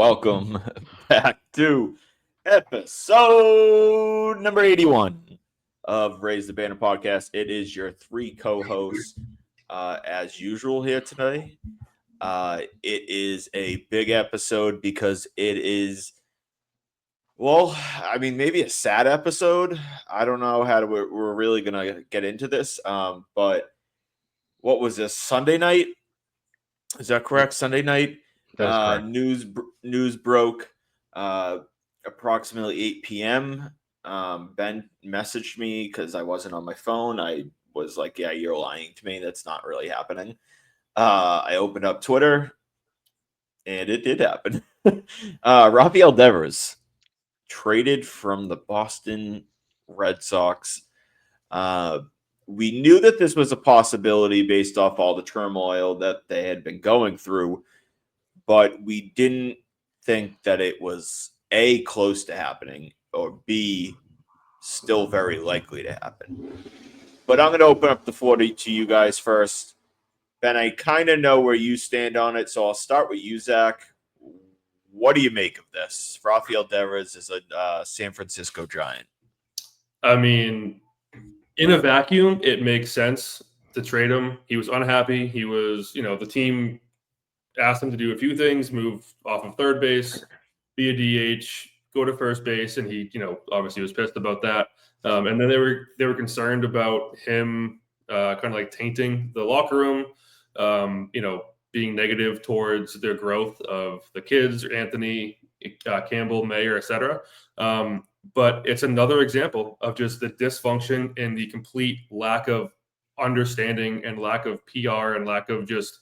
welcome back to episode number 81 of Raise the Banner podcast. It is your three co-hosts as usual here today. It is a big episode because it is, maybe a sad episode. I don't know how we're really going to get into this, but what was this, Sunday night? Is that correct? Sunday night? That is correct. News broke approximately 8 p.m. Ben messaged me because I wasn't on my phone. I was like, yeah, you're lying to me. That's not really happening. I opened up Twitter, and it did happen. Rafael Devers traded from the Boston Red Sox. We knew that this was a possibility based off all the turmoil that they had been going through, but we didn't think that it was A, close to happening, or B, still very likely to happen. But I'm going to open up the floor to you guys first. Ben, I kind of know where you stand on it, so I'll start with you, Zach. What do you make of this? Rafael Devers is a San Francisco Giant. I mean, in a vacuum, it makes sense to trade him. He was unhappy. He was, the team asked him to do a few things, move off of third base, be a DH, go to first base, and he, obviously was pissed about that. And then they were concerned about him kind of like tainting the locker room, being negative towards their growth of the kids, Anthony, Campbell, Mayer, etc. But it's another example of just the dysfunction and the complete lack of understanding and lack of PR and lack of just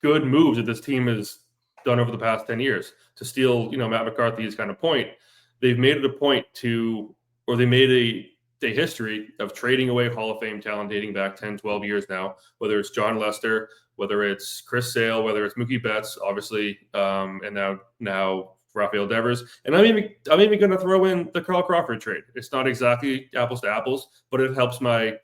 good moves that this team has done over the past 10 years. To steal, Matt McCarthy's kind of point, they've made it a point they made a history of trading away Hall of Fame talent dating back 10, 12 years now, whether it's John Lester, whether it's Chris Sale, whether it's Mookie Betts, obviously, and now Rafael Devers. And I'm even going to throw in the Carl Crawford trade. It's not exactly apples to apples, but it helps my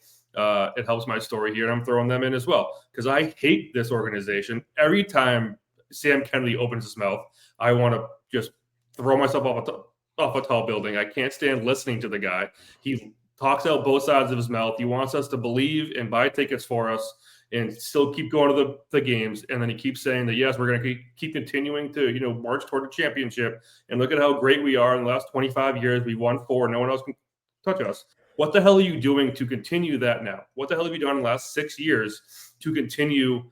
story here, and I'm throwing them in as well because I hate this organization. Every time Sam Kennedy opens his mouth, I want to just throw myself off a tall building. I can't stand listening to the guy. He talks out both sides of his mouth. He wants us to believe and buy tickets for us and still keep going to the games. And then he keeps saying that, yes, we're going to keep continuing to, march toward a championship. And look at how great we are in the last 25 years. We won 4. No one else can touch us. What the hell are you doing to continue that now? What the hell have you done in the last 6 years to continue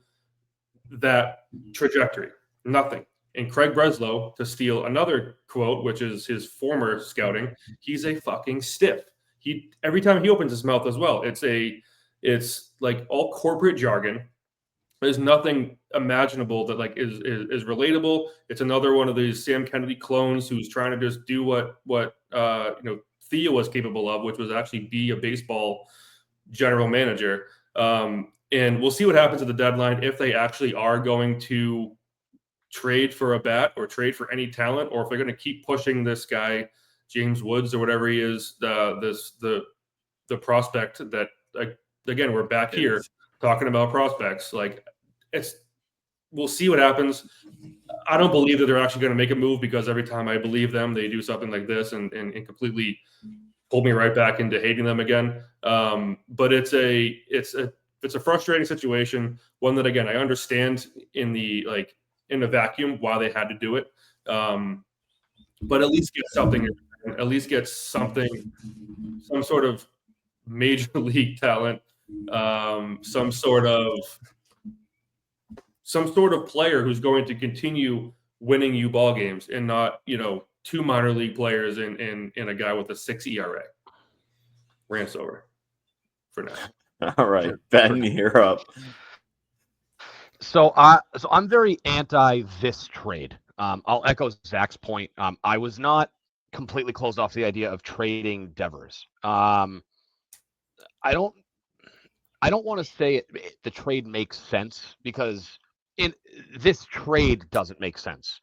that trajectory? Nothing. And Craig Breslow, to steal another quote, which is his former scouting, he's a fucking stiff. Every time he opens his mouth as well, it's like all corporate jargon. There's nothing imaginable that like is relatable. It's another one of these Sam Kennedy clones who's trying to just do what Theo was capable of, which was actually be a baseball general manager. And we'll see what happens at the deadline if they actually are going to trade for a bat or trade for any talent, or if they're going to keep pushing this guy, James Woods or whatever he is, the prospect that, again, we're back here talking about prospects. Like, we'll see what happens. I don't believe that they're actually going to make a move because every time I believe them, they do something like this and completely pull me right back into hating them again. But it's a frustrating situation. One that, again, I understand in a vacuum why they had to do it. But at least get something. At least get something, some sort of major league talent, some sort of player who's going to continue winning you ball games, and not 2 minor league players and a guy with a 6 ERA. Rants over for now. All right, Ben, you're up. So I'm very anti this trade. I'll echo Zach's point. I was not completely closed off the idea of trading Devers. I don't want to say the trade makes sense, because this trade doesn't make sense.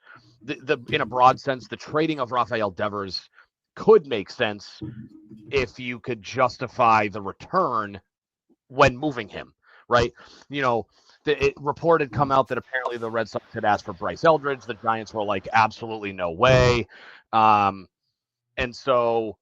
In a broad sense, the trading of Rafael Devers could make sense if you could justify the return when moving him, right? it reported come out that apparently the Red Sox had asked for Bryce Eldridge. The Giants were like, absolutely no way. And so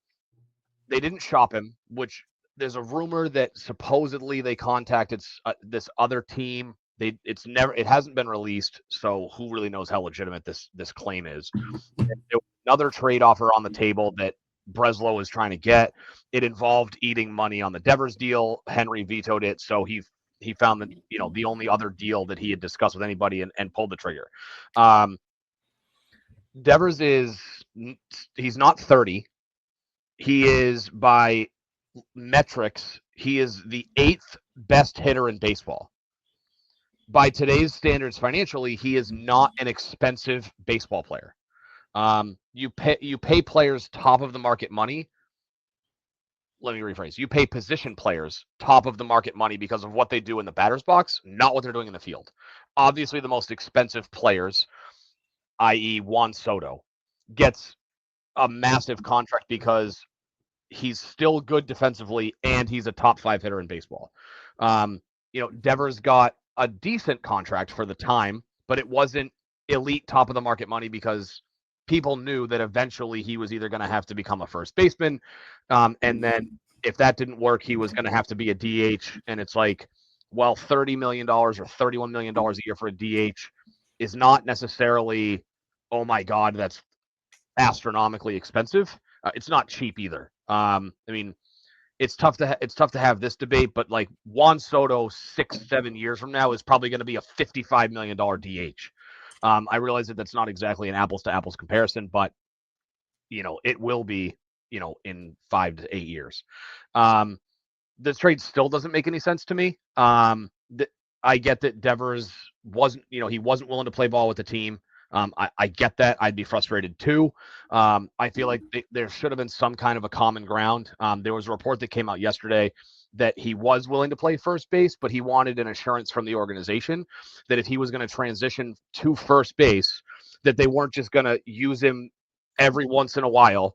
they didn't shop him, which there's a rumor that supposedly they contacted this other team. It hasn't been released, so who really knows how legitimate this claim is. There was another trade offer on the table that Breslow was trying to get. It involved eating money on the Devers deal. Henry vetoed it, so he found that the only other deal that he had discussed with anybody and pulled the trigger. Devers he's not 30. He is, by metrics, he is the 8th best hitter in baseball. By today's standards financially, he is not an expensive baseball player. You pay players top of the market money. Let me rephrase. You pay position players top of the market money because of what they do in the batter's box, not what they're doing in the field. Obviously, the most expensive players, i.e. Juan Soto, gets a massive contract because he's still good defensively and he's a top 5 hitter in baseball. Devers got a decent contract for the time, but it wasn't elite top of the market money because people knew that eventually he was either going to have to become a first baseman. And then if that didn't work, he was going to have to be a DH. And it's like, well, $30 million or $31 million a year for a DH is not necessarily, oh my God, that's astronomically expensive. It's not cheap either. It's tough to have this debate, but like Juan Soto 6-7 years from now is probably going to be a $55 million DH. I realize that that's not exactly an apples to apples comparison, but it will be, in 5 to 8 years. This trade still doesn't make any sense to me. I get that Devers wasn't willing to play ball with the team. I get that. I'd be frustrated too. I feel like there should have been some kind of a common ground. There was a report that came out yesterday that he was willing to play first base, but he wanted an assurance from the organization that if he was going to transition to first base, that they weren't just going to use him every once in a while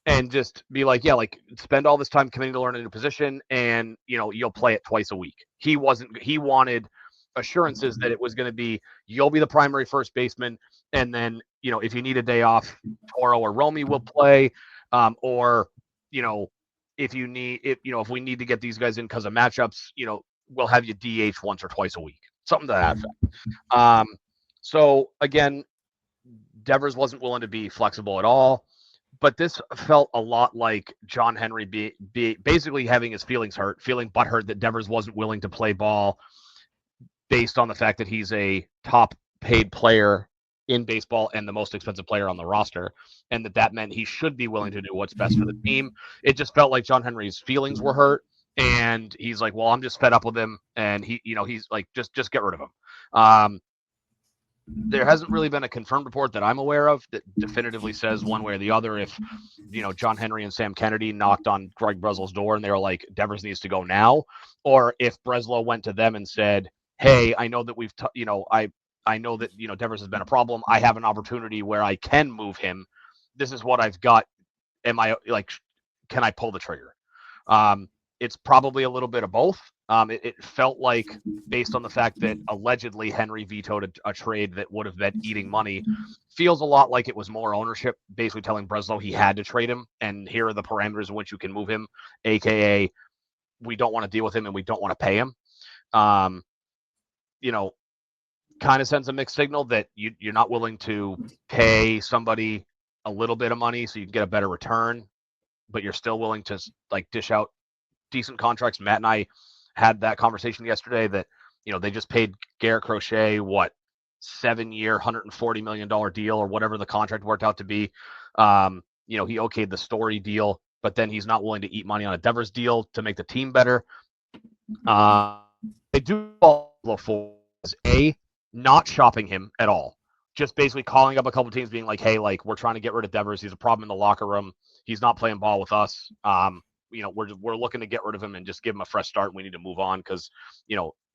and just be like, yeah, like spend all this time committing to learn a new position and, you'll play it twice a week. He wanted assurances that it was going to be, you'll be the primary first baseman. And then, if you need a day off, Toro or Romy will play. Or, if we need to get these guys in because of matchups, we'll have you DH once or twice a week, something to that effect. So again, Devers wasn't willing to be flexible at all, but this felt a lot like John Henry basically having his feelings hurt, feeling butthurt that Devers wasn't willing to play ball based on the fact that he's a top paid player in baseball and the most expensive player on the roster, and that meant he should be willing to do what's best for the team. It just felt like John Henry's feelings were hurt, and he's like, well, I'm just fed up with him, and he's like, just get rid of him. There hasn't really been a confirmed report that I'm aware of that definitively says one way or the other if, John Henry and Sam Kennedy knocked on Greg Breslow's door and they were like, Devers needs to go now, or if Breslow went to them and said, hey, I know that I know that, Devers has been a problem. I have an opportunity where I can move him. This is what I've got. Can I pull the trigger? It's probably a little bit of both. It felt like, based on the fact that allegedly Henry vetoed a trade that would have been eating money, feels a lot like it was more ownership, basically telling Breslow he had to trade him, and here are the parameters in which you can move him, aka we don't want to deal with him and we don't want to pay him. Kind of sends a mixed signal that you're not willing to pay somebody a little bit of money so you can get a better return, but you're still willing to dish out decent contracts. Matt and I had that conversation yesterday that, they just paid Garrett Crochet, 7-year, $140 million deal or whatever the contract worked out to be. He okayed the Story deal, but then he's not willing to eat money on a Devers deal to make the team better. They do all for not shopping him at all. Just basically calling up a couple teams being like, hey, we're trying to get rid of Devers. He's a problem in the locker room. He's not playing ball with us. We're looking to get rid of him and just give him a fresh start. We need to move on because,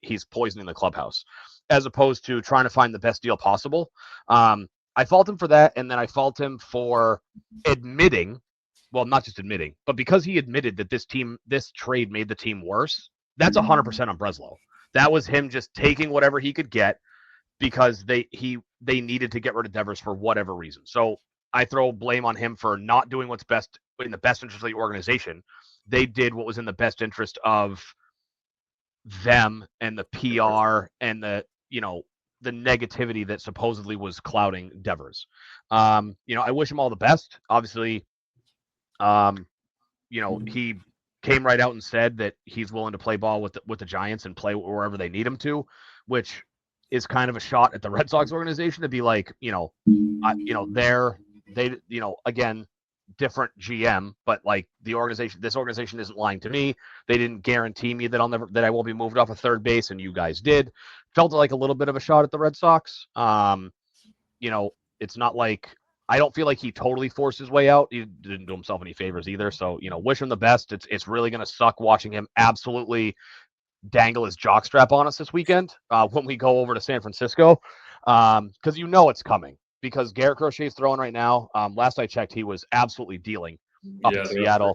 he's poisoning the clubhouse, as opposed to trying to find the best deal possible. I fault him for that. And then I fault him for admitting, well, not just admitting, but because he admitted that this trade made the team worse. That's 100% on Breslow. That was him just taking whatever he could get because they needed to get rid of Devers for whatever reason. So I throw blame on him for not doing what's best in the best interest of the organization. They did what was in the best interest of them and the PR and the negativity that supposedly was clouding Devers. I wish him all the best. Obviously, he came right out and said that he's willing to play ball with the Giants and play wherever they need him to, which is kind of a shot at the Red Sox organization to be like, again, different GM, but like this organization isn't lying to me. They didn't guarantee me that I won't be moved off of third base, and you guys did. Felt like a little bit of a shot at the Red Sox. It's not like I don't feel like he totally forced his way out. He didn't do himself any favors either. So, wish him the best. It's really going to suck watching him absolutely dangle his jockstrap on us this weekend when we go over to San Francisco, because it's coming. Because Garrett Crochet's throwing right now. Last I checked, he was absolutely dealing up in Seattle.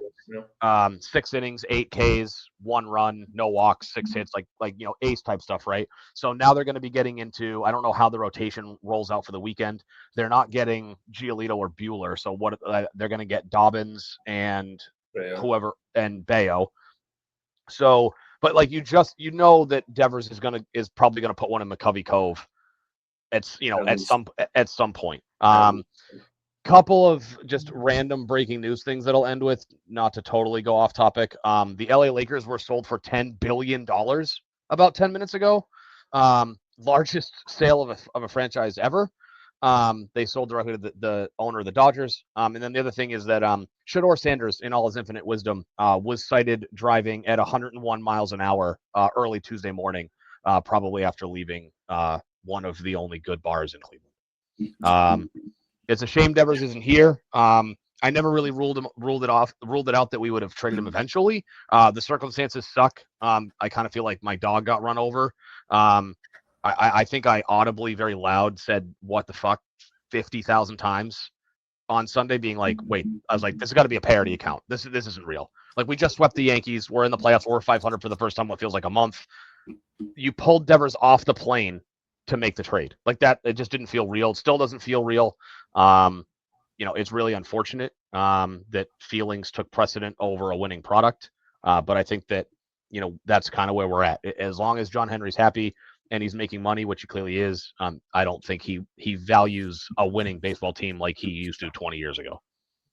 6 innings, 8 Ks, 1 run, no walks, 6 hits, like ace type stuff, right? So now they're going to be getting into. I don't know how the rotation rolls out for the weekend. They're not getting Giolito or Bueller, so what they're going to get Dobbins and whoever and Bayo. So, but like that Devers is probably going to put one in McCovey Cove. At some point. Couple of just random breaking news things that I'll end with, not to totally go off topic. The LA Lakers were sold for $10 billion about 10 minutes ago. Largest sale of a franchise ever. They sold directly to the owner of the Dodgers. And then the other thing is that Shedeur Sanders, in all his infinite wisdom, was cited driving at 101 miles an hour early Tuesday morning, probably after leaving one of the only good bars in Cleveland. It's a shame Devers isn't here. I never really ruled it out that we would have traded him eventually. The circumstances suck. I kind of feel like my dog got run over. I think I audibly, very loud, said "what the fuck" 50,000 times on Sunday, being like, "Wait," I was like, "This has got to be a parody account. This isn't real." Like, we just swept the Yankees. We're in the playoffs. We're 500 for the first time. What feels like a month. You pulled Devers off the plane to make the trade like that. It just didn't feel real. It still doesn't feel real. It's really unfortunate that feelings took precedent over a winning product. But I think that, that's kind of where we're at. As long as John Henry's happy and he's making money, which he clearly is, I don't think he values a winning baseball team like he used to 20 years ago.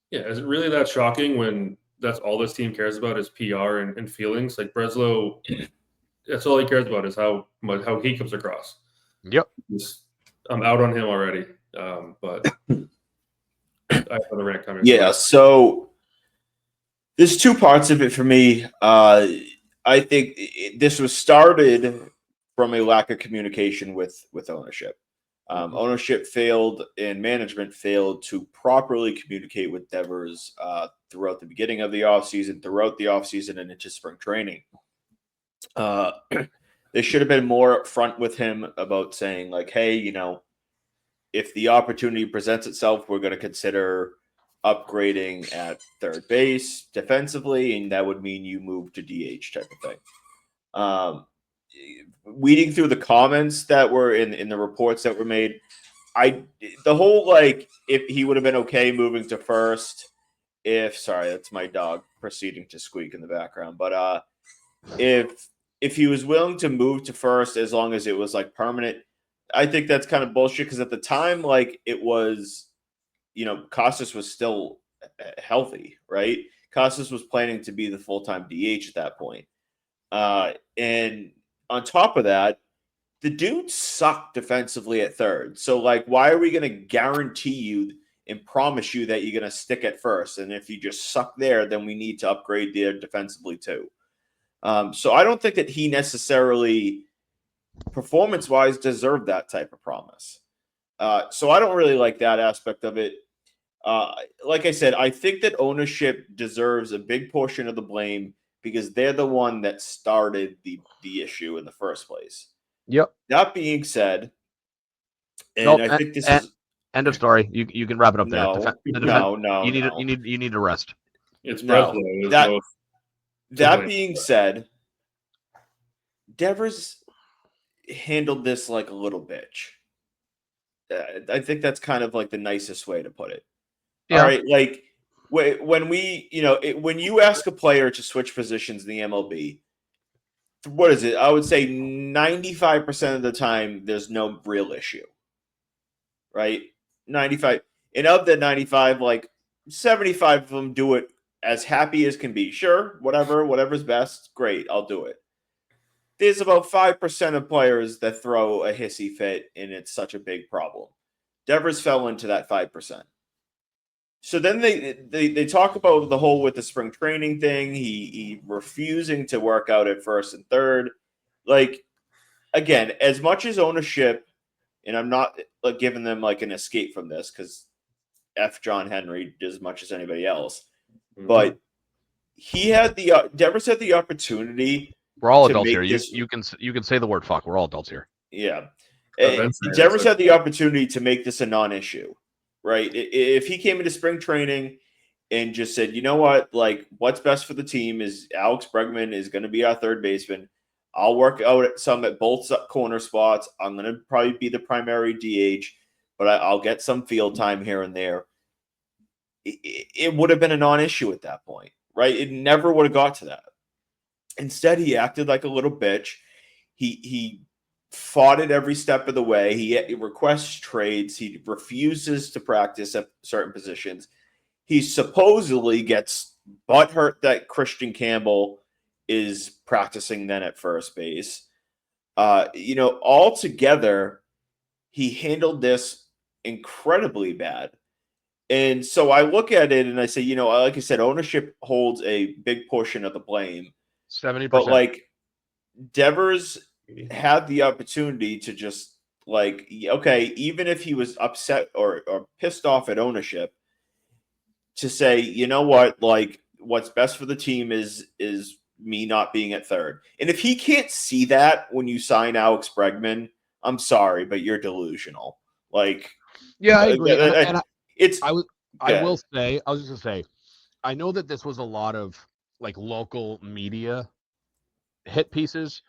Yeah. Is it really that shocking when that's all this team cares about is PR and feelings? Like Breslow, that's all he cares about is how he comes across. Yep. I'm out on him already. But I have the rant coming. Yeah, so there's 2 parts of it for me. I think this was started from a lack of communication with ownership. Ownership failed and management failed to properly communicate with Devers throughout the beginning of the offseason, and into spring training. They should have been more upfront with him about saying, like, hey, if the opportunity presents itself, we're going to consider upgrading at third base defensively, and that would mean you move to DH type of thing. Weeding through the comments that were in the reports that were made, the whole, like, if he would have been okay moving to first, sorry, that's my dog proceeding to squeak in the background, but if he was willing to move to first as long as it was like permanent, I think that's kind of bullshit, because at the time, like, it was, Costas was still healthy, right? Costas was planning to be the full-time DH at that point. And on top of that, the dude sucked defensively at third. So, like, why are we going to guarantee you and promise you that you're going to stick at first? And if you just suck there, then we need to upgrade there defensively too. So I don't think that he necessarily, performance-wise, deserved that type of promise. So I don't really like that aspect of it. Like I said, I think that ownership deserves a big portion of the blame because they're the one that started the issue in the first place. Yep. That being said, I think this is end of story. You can wrap it up there. No. You need to rest. It's That being said, Devers handled this like a little bitch. I think that's kind of like the nicest way to put it. Yeah. All right, like when we, when you ask a player to switch positions in the MLB, what is it? I would say 95% of the time there's no real issue, right? 95, and of the 95, like 75 of them do it as happy as can be. Sure, whatever's best, great, I'll do it. There's about 5% of players that throw a hissy fit, and it's such a big problem. Devers fell into that 5%. So then they talk about the whole with the spring training thing. He refusing to work out at first and third. Like, again, as much as ownership, and I'm not like giving them like an escape from this because F John Henry as much as anybody else, but Devers had the opportunity. We're all to adults make here. this- You can say the word fuck. We're all adults here. Yeah. Devers Devers had the opportunity to make this a non-issue, right? If he came into spring training and just said, you know what, like what's best for the team is Alex Bregman is going to be our third baseman. I'll work out some at both corner spots. I'm going to probably be the primary DH, but I'll get some field time here and there. It would have been a non-issue at that point, right? It never would have got to that. Instead, he acted like a little bitch. He fought it every step of the way. He requests trades. He refuses to practice at certain positions. He supposedly gets butthurt that Christian Campbell is practicing then at first base. Altogether, he handled this incredibly bad. And so I look at it and I say, like I said, ownership holds a big portion of the blame. 70%. But like Devers had the opportunity to just like, okay, even if he was upset or pissed off at ownership, to say, you know what, like what's best for the team is me not being at third. And if he can't see that when you sign Alex Bregman, I'm sorry, but you're delusional. Like, yeah, I agree. I was just gonna say, I know that this was a lot of like local media hit pieces,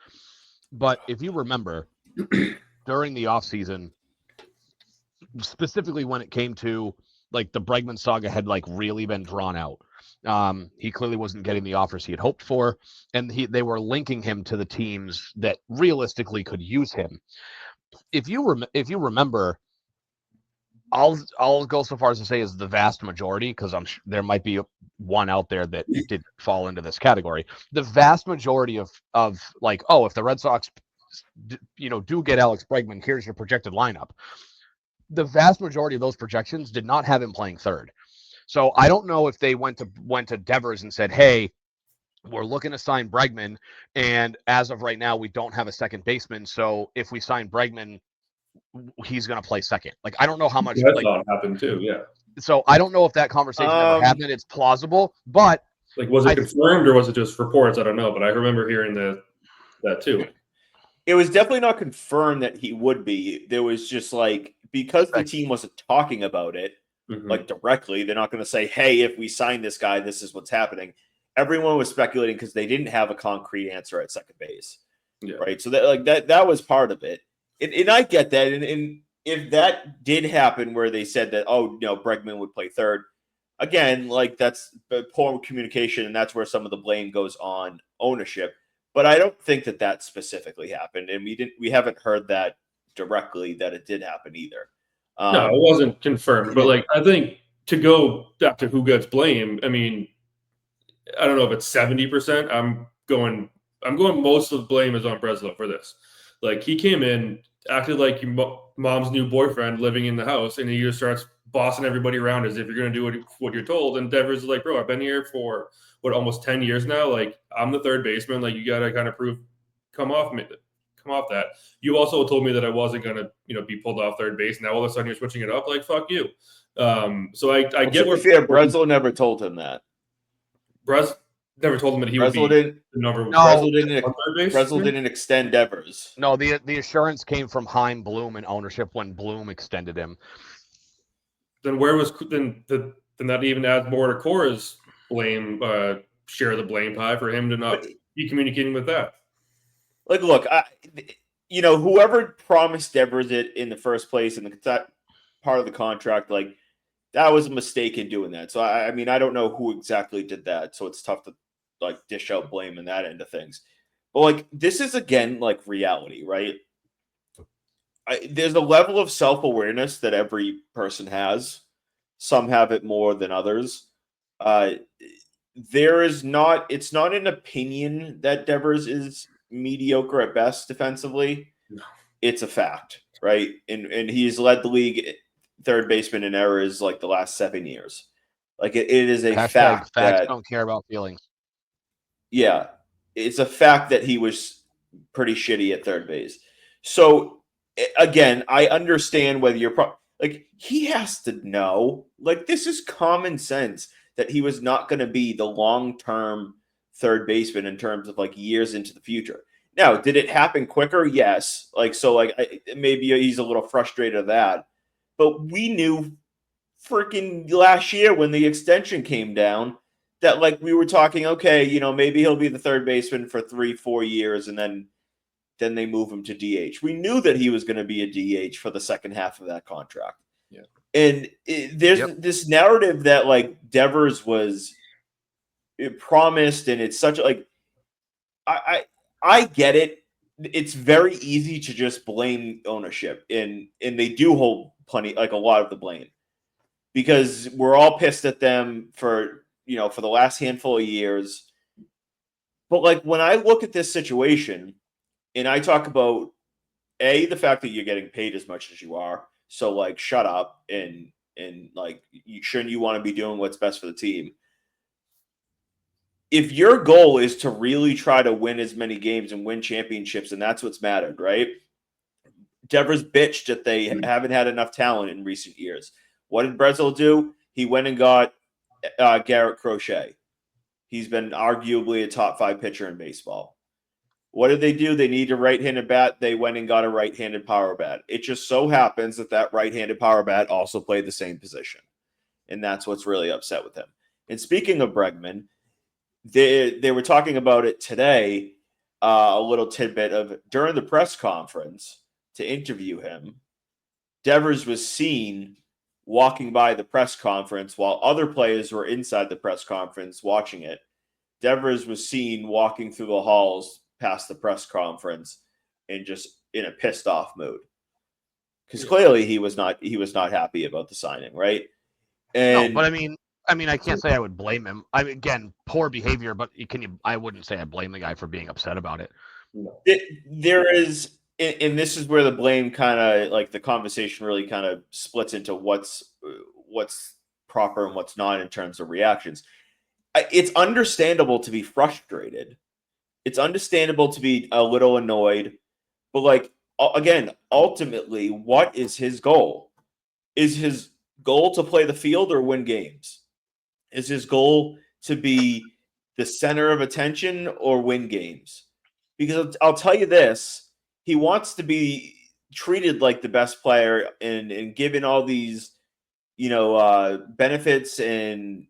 but if you remember during the offseason, specifically when it came to like the Bregman saga had like really been drawn out. He clearly wasn't getting the offers he had hoped for, and they were linking him to the teams that realistically could use him. If you remember, I'll go so far as to say is the vast majority, because I'm sure there might be one out there that did fall into this category. The vast majority of like, oh, if the Red Sox, do get Alex Bregman, here's your projected lineup. The vast majority of those projections did not have him playing third. So I don't know if they went to Devers and said, hey, we're looking to sign Bregman, and as of right now, we don't have a second baseman. So if we sign Bregman, he's going to play second. Like, I don't know how much happened too. Yeah. So I don't know if that conversation ever happened. It's plausible, but like, was it confirmed or was it just reports? I don't know, but I remember hearing that too. It was definitely not confirmed that he would be. There was just like, because the team wasn't talking about it like directly, they're not going to say, hey, if we sign this guy, this is what's happening. Everyone was speculating because they didn't have a concrete answer at second base. Yeah. Right. So that was part of it. And I get that. And if that did happen where they said that, Bregman would play third, again, like that's poor communication. And that's where some of the blame goes on ownership. But I don't think that specifically happened. And we haven't heard that directly that it did happen either. No, it wasn't confirmed. But like, I think to go back to who gets blame, I mean, I don't know if it's 70%. I'm going most of the blame is on Breslow for this. Like, he came in, acted like mom's new boyfriend living in the house, and he just starts bossing everybody around as if you're going to do what you're told. And Devers is like, bro, I've been here for almost 10 years now. Like, I'm the third baseman. Like, you got to kind of come off that. You also told me that I wasn't going to, be pulled off third base. Now all of a sudden you're switching it up. Like, fuck you. So I get where Breslow never told him that. Breslow never told him that he would be the number one. Breslow didn't extend Devers. No, the assurance came from Chaim Bloom and ownership when Bloom extended him. Then that even adds more to Cora's blame, share the blame pie for him to not be communicating with that. Like, look, whoever promised Devers it in the first place in that part of the contract, like that was a mistake in doing that. So I mean, I don't know who exactly did that. So it's tough to like dish out blame in that end of things. But like this is again like reality, right? There's a level of self-awareness that every person has. Some have it more than others. It's not an opinion that Devers is mediocre at best defensively. No. It's a fact, right? And he's led the league third baseman in errors like the last 7 years. Like it is a fact facts that don't care about feelings. yeah, it's a fact that he was pretty shitty at third base. So again, I understand whether you're like he has to know. Like this is common sense that he was not going to be the long-term third baseman in terms of like years into the future. Now, did it happen quicker? Yes. Like so, like maybe he's a little frustrated at that, but we knew freaking last year when the extension came down that like we were talking, okay, maybe he'll be the third baseman for 3-4 years, and then they move him to DH. We knew that he was going to be a DH for the second half of that contract. Yeah. And there's this narrative that like Devers was promised, and it's such like I get it. It's very easy to just blame ownership, and they do hold plenty, like a lot of the blame, because we're all pissed at them for the last handful of years. But like when I look at this situation, and I talk about the fact that you're getting paid as much as you are, so like shut up and like shouldn't you want to be doing what's best for the team? If your goal is to really try to win as many games and win championships, and that's what's mattered, right? Devers bitched that they haven't had enough talent in recent years. What did Breslin do? He went and got Garrett Crochet. He's been arguably a top 5 pitcher in baseball. What did they do? They need a right-handed bat. They went and got a right-handed power bat. It just so happens that right-handed power bat also played the same position. And that's what's really upset with him. And speaking of Bregman, they were talking about it today, a little tidbit of during the press conference to interview him, Devers was seen walking by the press conference while other players were inside the press conference watching it. Devers was seen walking through the halls past the press conference and just in a pissed off mood, because clearly he was not happy about the signing, right? And no, but I mean, I can't say I would blame him. I mean, again, poor behavior, but I wouldn't say I blame the guy for being upset about it. There is, and this is where the blame kind of like the conversation really kind of splits into what's proper and what's not in terms of reactions. It's understandable to be frustrated. It's understandable to be a little annoyed, but like again, ultimately, what is his goal? Is his goal to play the field or win games? Is his goal to be the center of attention or win games? Because I'll tell you this, he wants to be treated like the best player and given all these, benefits and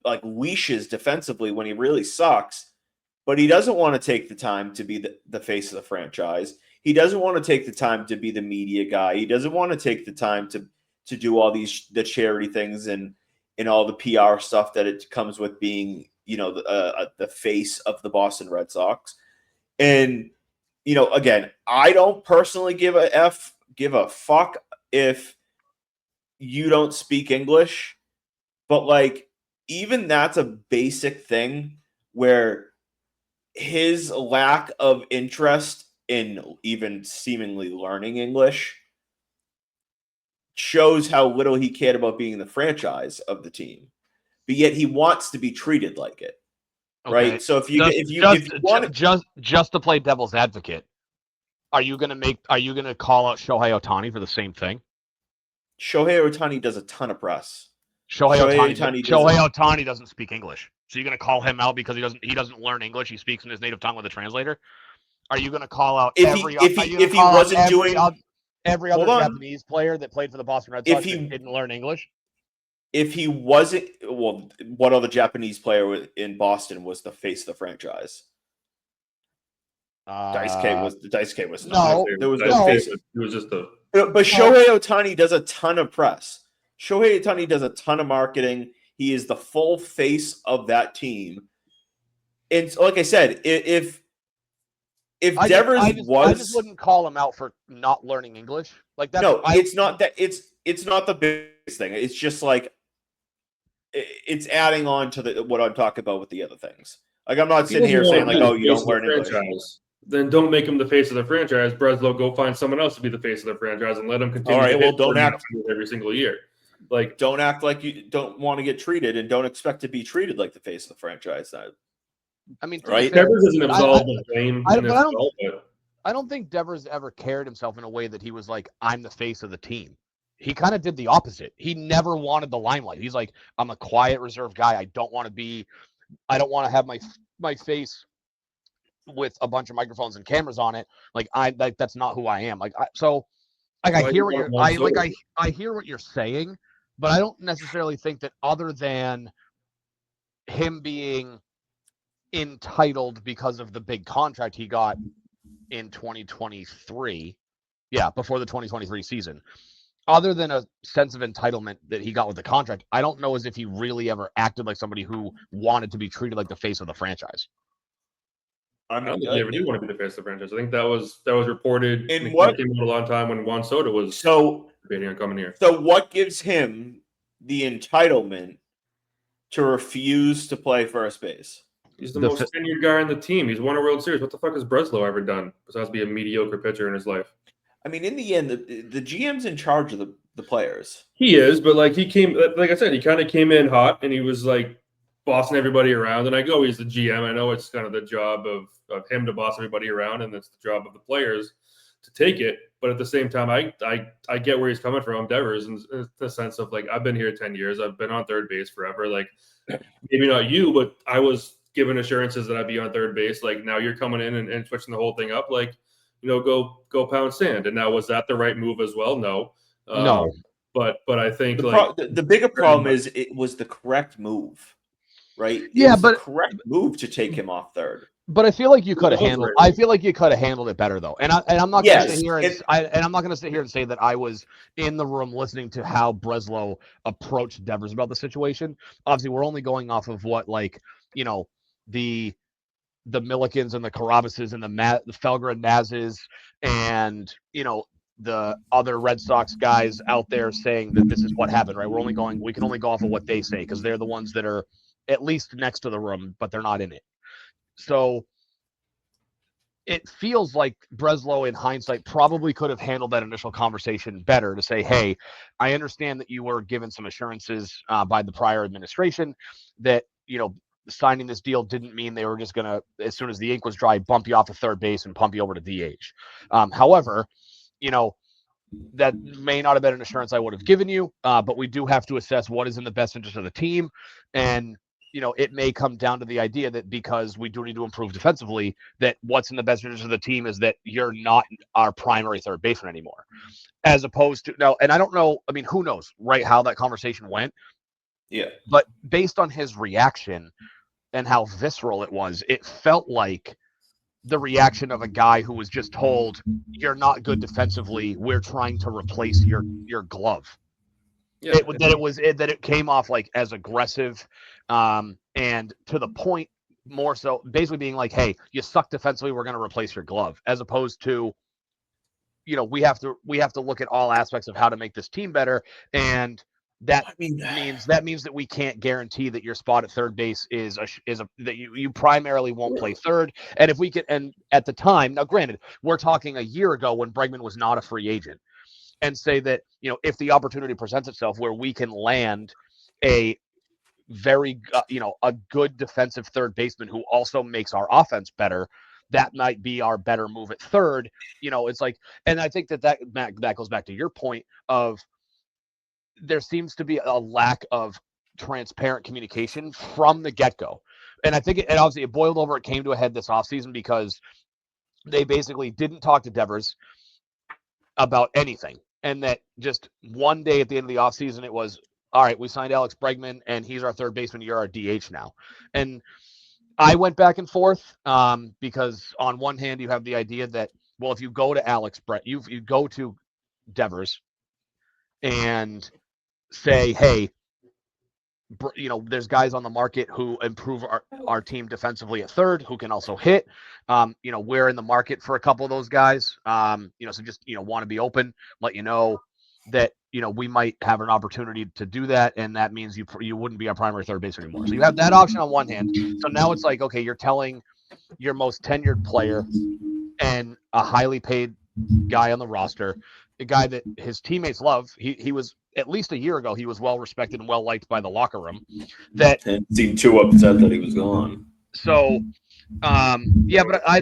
like leashes defensively when he really sucks. But he doesn't want to take the time to be the face of the franchise. He doesn't want to take the time to be the media guy. He doesn't want to take the time to do all the charity things and all the PR stuff that it comes with being, the face of the Boston Red Sox. And, again, I don't personally give a fuck if you don't speak English, but like, even that's a basic thing where his lack of interest in even seemingly learning English shows how little he cared about being the franchise of the team, but yet he wants to be treated like it, right? Okay. So if you want just to play devil's advocate, are you gonna call out Shohei Ohtani for the same thing? Shohei Ohtani does a ton of press. Shohei Ohtani doesn't speak English. So you're going to call him out because he doesn't learn English. He speaks in his native tongue with a translator. Are you going to call out every other Japanese player that played for the Boston Red Sox that didn't learn English? If he wasn't, well, what other Japanese player in Boston was the face of the franchise? Dice K was no, not. There was no. no face. It was just a. But Shohei Ohtani does a ton of press. Shohei Ohtani does a ton of marketing. He is the full face of that team. And like I said, if Devers I just wouldn't call him out for not learning English. Like that. No, it's not that. It's not the biggest thing. It's just like it's adding on to what I'm talking about with the other things. Like I'm not sitting here saying like, oh, you don't learn English. Then don't make him the face of the franchise. Breslow, go find someone else to be the face of the franchise and let him continue. All right, well, don't act every single year. Like, don't act like you don't want to get treated, and don't expect to be treated like the face of the franchise. I mean, right? Devers isn't absolved of blame. I don't think Devers ever carried himself in a way that he was like, I'm the face of the team. He kind of did the opposite. He never wanted the limelight. He's like, I'm a quiet, reserved guy. I don't want to have my face with a bunch of microphones and cameras on it. Like that's not who I am. I hear what you're saying, but I don't necessarily think that other than him being entitled because of the big contract he got in 2023, before the 2023 season, other than a sense of entitlement that he got with the contract, I don't know as if he really ever acted like somebody who wanted to be treated like the face of the franchise. I don't think he ever did want to be the face of the franchise. I think that was reported in what came out a long time when Juan Soto was debating on coming here. So what gives him the entitlement to refuse to play first base? He's the most tenured guy on the team. He's won a World Series. What the fuck has Breslow ever done besides be a mediocre pitcher in his life? I mean, in the end, the GM's in charge of the players. He is, but like he came, like I said, he kind of came in hot and he was like bossing everybody around. And I go, he's the GM. I know it's kind of the job of him to boss everybody around, and it's the job of the players to take it. But at the same time, I get where he's coming from, Devers, in the sense of like, I've been here 10 years. I've been on third base forever. Like, maybe not you, but I was given assurances that I'd be on third base. Like, now you're coming in and switching the whole thing up. Like, go pound sand. And now, was that the right move as well? No. No. But I think the bigger problem is it was the correct move, right? The correct move to take him off third. But I feel like you could have handled. I feel like you could have handled it better, though. And I'm not going to sit here I'm not going to sit here and say that I was in the room listening to how Breslow approached Devers about the situation. Obviously, we're only going off of what the Millikins and the Carabases and the Felger and Nazes and the other Red Sox guys out there saying that this is what happened. Right? We can only go off of what they say because they're the ones that are at least next to the room, but they're not in it. So it feels like Breslow, in hindsight, probably could have handled that initial conversation better to say, hey, I understand that you were given some assurances by the prior administration that, signing this deal didn't mean they were just going to, as soon as the ink was dry, bump you off of third base and pump you over to DH. However, that may not have been an assurance I would have given you, but we do have to assess what is in the best interest of the team. And it may come down to the idea that because we do need to improve defensively, that what's in the best interest of the team is that you're not our primary third baseman anymore. As opposed to now, and I don't know, I mean, who knows, right, how that conversation went. Yeah. But based on his reaction and how visceral it was, it felt like the reaction of a guy who was just told, you're not good defensively, we're trying to replace your glove. Yeah. That it came off like as aggressive, and to the point more so basically being like, hey, you suck defensively, we're going to replace your glove, as opposed to, we have to look at all aspects of how to make this team better. And that means that we can't guarantee that your spot at third base is that you primarily won't play third. And if we could, and at the time, now granted, we're talking a year ago when Bregman was not a free agent, and say that, if the opportunity presents itself where we can land a very, a good defensive third baseman who also makes our offense better, that might be our better move at third. It's like, and I think that goes back to your point of there seems to be a lack of transparent communication from the get-go. And I think obviously it boiled over. It came to a head this offseason because they basically didn't talk to Devers about anything. And that just one day at the end of the offseason, it was, all right, we signed Alex Bregman and he's our third baseman. You're our DH now. And I went back and forth because on one hand you have the idea that, well, if you go to Alex Brett, you go to Devers and say, hey, there's guys on the market who improve our team defensively at third, who can also hit. We're in the market for a couple of those guys. So just, want to be open, let you know that, we might have an opportunity to do that. And that means you wouldn't be our primary third base anymore. So you have that option on one hand. So now it's like, okay, you're telling your most tenured player and a highly paid guy on the roster, a guy that his teammates love. He was, at least a year ago, he was well respected and well liked by the locker room. That seemed too upset that he was gone. So, but I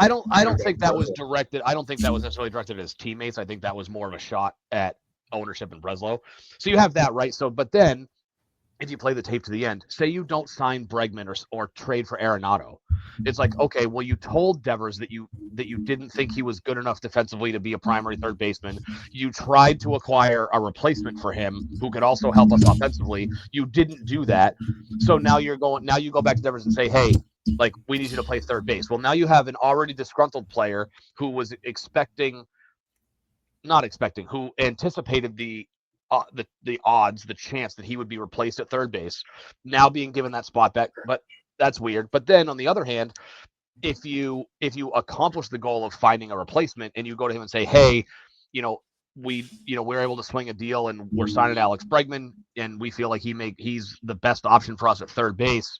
don't think that was directed. I don't think that was necessarily directed at his teammates. I think that was more of a shot at ownership and Breslow. So you have that, right? So, but then if you play the tape to the end, say you don't sign Bregman or trade for Arenado, it's like, okay, well, you told Devers that you didn't think he was good enough defensively to be a primary third baseman. You tried to acquire a replacement for him who could also help us offensively. You didn't do that. So now you go back to Devers and say, hey, like, we need you to play third base. Well, now you have an already disgruntled player who was who anticipated the odds, the chance that he would be replaced at third base, now being given that spot back. But that's weird. But then on the other hand, if you accomplish the goal of finding a replacement and you go to him and say, hey, we're able to swing a deal and we're signing Alex Bregman and we feel like he's the best option for us at third base.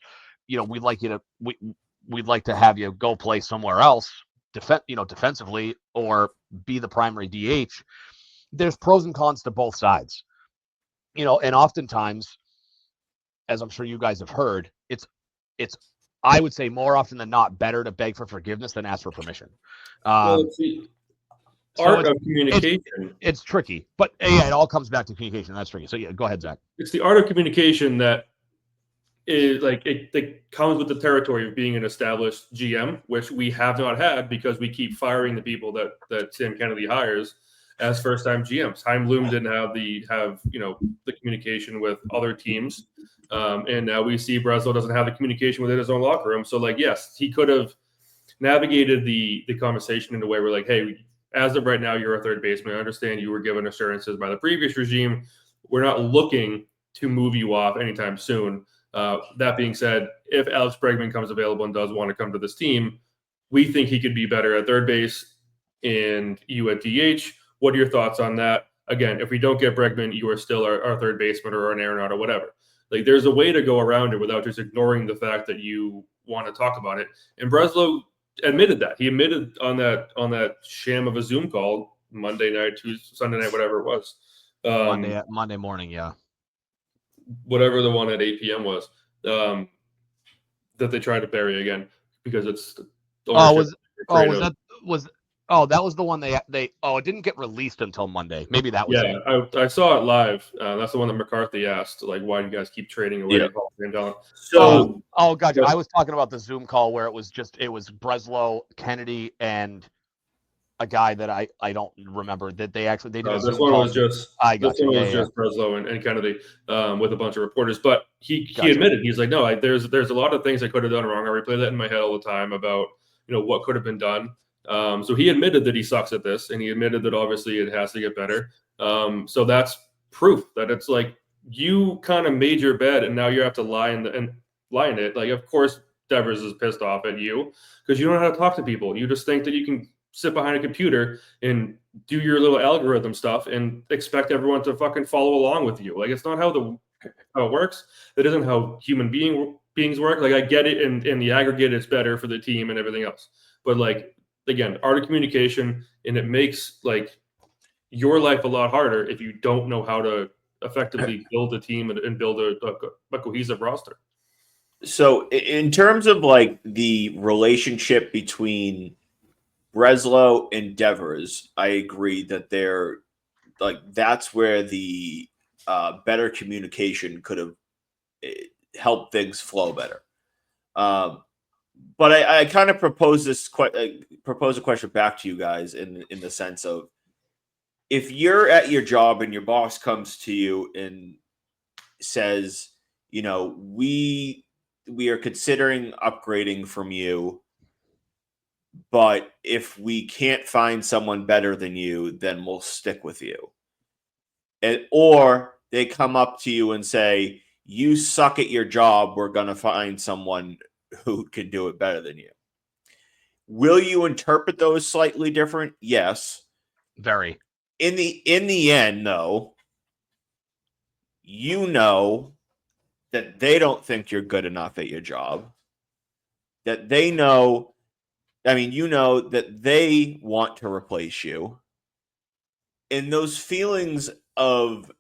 We'd like to have you go play somewhere else, defensively, or be the primary DH. There's pros and cons to both sides, and oftentimes, as I'm sure you guys have heard, it's I would say more often than not better to beg for forgiveness than ask for permission. It's the art of communication. It's tricky, but it all comes back to communication. That's tricky. So yeah, go ahead, Zach. It's the art of communication that is like it comes with the territory of being an established GM, which we have not had because we keep firing the people that Sam Kennedy hires as first-time GMs. Chaim Bloom didn't have the communication with other teams, and now we see Breslow doesn't have the communication within his own locker room. So, yes, he could have navigated the conversation in a way where, hey, as of right now, you're a third baseman. I understand you were given assurances by the previous regime. We're not looking to move you off anytime soon. That being said, if Alex Bregman comes available and does want to come to this team, we think he could be better at third base and you at DH. What are your thoughts on that? Again, if we don't get Bregman, you are still our third baseman or an Arenado or whatever. There's a way to go around it without just ignoring the fact that you want to talk about it. And Breslow admitted that. He admitted on that sham of a Zoom call Monday night, Tuesday, Sunday night, whatever it was. Monday morning, yeah. Whatever the one at 8 p.m. was, that they tried to bury again because it's. That was the one it didn't get released until Monday. Maybe that was it. I saw it live. That's the one that McCarthy asked, why do you guys keep trading away? Yeah. So, gotcha. I was talking about the Zoom call where it was Breslow, Kennedy, and a guy that I don't remember that they did a Zoom call. Was just Breslow and Kennedy with a bunch of reporters. But he admitted, he's like, no, there's a lot of things I could have done wrong. I replay that in my head all the time about what could have been done. So he admitted that he sucks at this, and he admitted that obviously it has to get better. So that's proof that it's you kind of made your bed, and now you have to lie in it. Of course, Devers is pissed off at you because you don't know how to talk to people. You just think that you can sit behind a computer and do your little algorithm stuff and expect everyone to fucking follow along with you. It's not how it works. That isn't how human beings work. I get it, and in the aggregate, it's better for the team and everything else. But again, art of communication, and it makes your life a lot harder if you don't know how to effectively build a team and build a cohesive roster. So in terms of the relationship between Breslow and Devers, I agree that they're that's where the better communication could have helped things flow better. But I kind of propose a question back to you guys in the sense of, if you're at your job and your boss comes to you and says, we we are considering upgrading from you, but if we can't find someone better than you, then we'll stick with you. Or they come up to you and say, you suck at your job, we're going to find someone who can do it better than you. Will you interpret those slightly different? Yes. Very. In the end, though, you know that they don't think you're good enough at your job. That they know, you know that they want to replace you. And those feelings of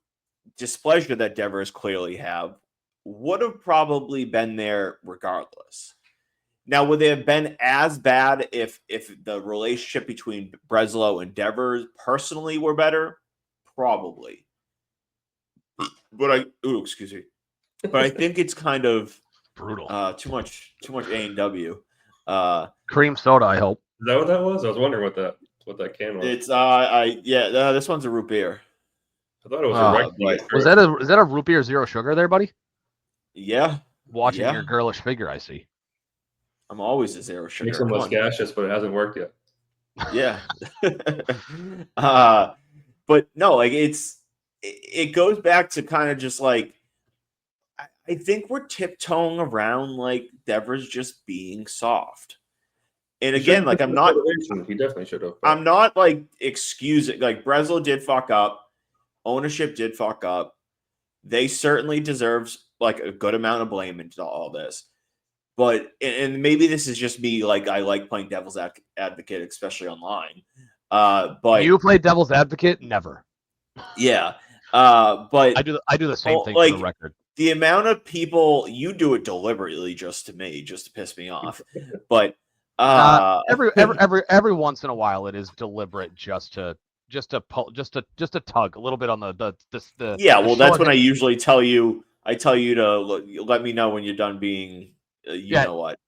displeasure that Devers clearly have would have probably been there regardless. Now, would they have been as bad if the relationship between Breslow and Devers personally were better? Probably. But excuse me. But I think it's kind of brutal. Too much A&W. Cream soda, I hope. Is that what that was? I was wondering what that can was. It's this one's a root beer. I thought it was a regular. Is that a root beer zero sugar there, buddy? Yeah. Watching your girlish figure, I see. I'm always a zero sugar. Makes them less gaseous, but it hasn't worked yet. Yeah. But no, like it goes back to kind of just like I think we're tiptoeing around like Devers just being soft. And again, like I'm not. He definitely should have. I'm not like excusing. Like Breslow did fuck up. Ownership did fuck up. They certainly deserves like a good amount of blame into all this. But and maybe this is just me. Like I like playing devil's advocate, especially online. But you play devil's advocate? Never. Yeah. But I do the same thing for the record. The amount of people you do it deliberately just to piss me off. But every once in a while it is deliberate just to tug a little bit on the yeah. Well, that's when I usually tell you. I tell you to let me know when you're done being. Know what?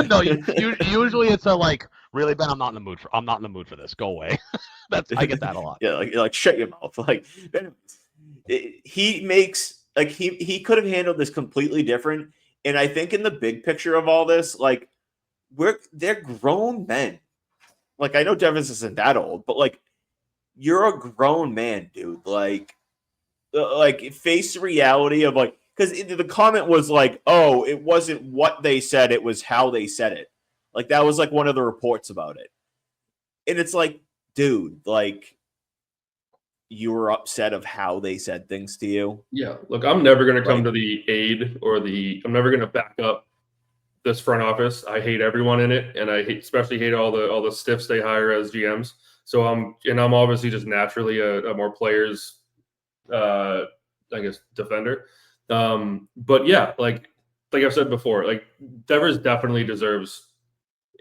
No, usually it's a like. Really, Ben, I'm not in the mood for this. Go away. I get that a lot. Yeah, like shut your mouth. Like he makes like he could have handled this completely different. And I think in the big picture of all this, like they're grown men. Like I know Devers isn't that old, but like you're a grown man, dude. Like face the reality of like because the comment was like, oh, it wasn't what they said, it was how they said it. Like that was like one of the reports about it. And it's like, dude, like you were upset of how they said things to you. Yeah. Look, I'm never going to come to the aid or I'm never going to back up this front office. I hate everyone in it. And I especially hate all the stiffs they hire as GMs. So I'm obviously just naturally a more players, I guess, defender. But yeah, like I've said before, like Devers definitely deserves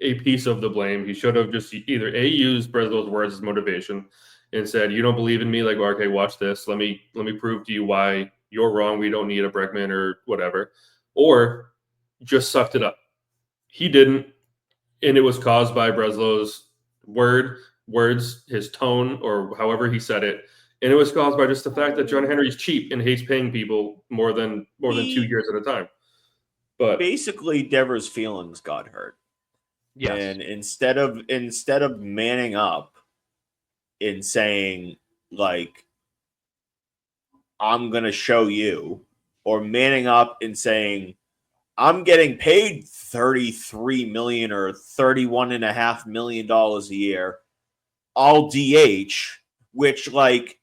a piece of the blame. He should have just either used Breslow's words as motivation and said, "You don't believe in me? Like, well, okay, watch this. Let me prove to you why you're wrong. We don't need a Bregman or whatever," or just sucked it up. He didn't, and it was caused by Breslow's words, his tone, or however he said it. And it was caused by just the fact that John Henry's cheap and hates paying people more than 2 years at a time. But basically, Devers' feelings got hurt. Yes. And instead of manning up and saying like, I'm gonna show you, or manning up and saying, I'm getting paid $33 million or $31.5 million a year, I'll DH, which like.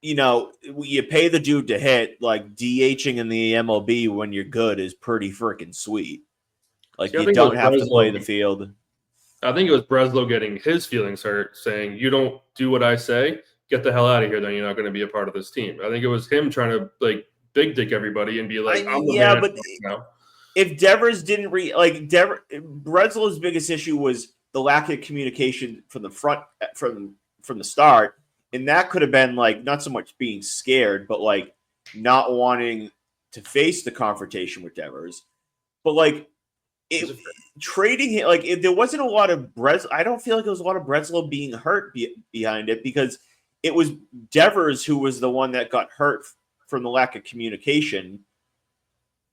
You pay the dude to hit, like DHing in the MLB when you're good is pretty freaking sweet. Like you don't have to play the field. I think it was Breslow getting his feelings hurt, saying, "You don't do what I say, get the hell out of here. Then you're not going to be a part of this team." I think it was him trying to like big dick everybody and be like, "I'm the man but now." If Devers didn't Breslow's biggest issue was the lack of communication from the front from the start. And that could have been like not so much being scared, but like not wanting to face the confrontation with Devers. But like trading him, like if there wasn't a lot of I don't feel like there was a lot of Breslow being hurt behind it because it was Devers who was the one that got hurt from the lack of communication.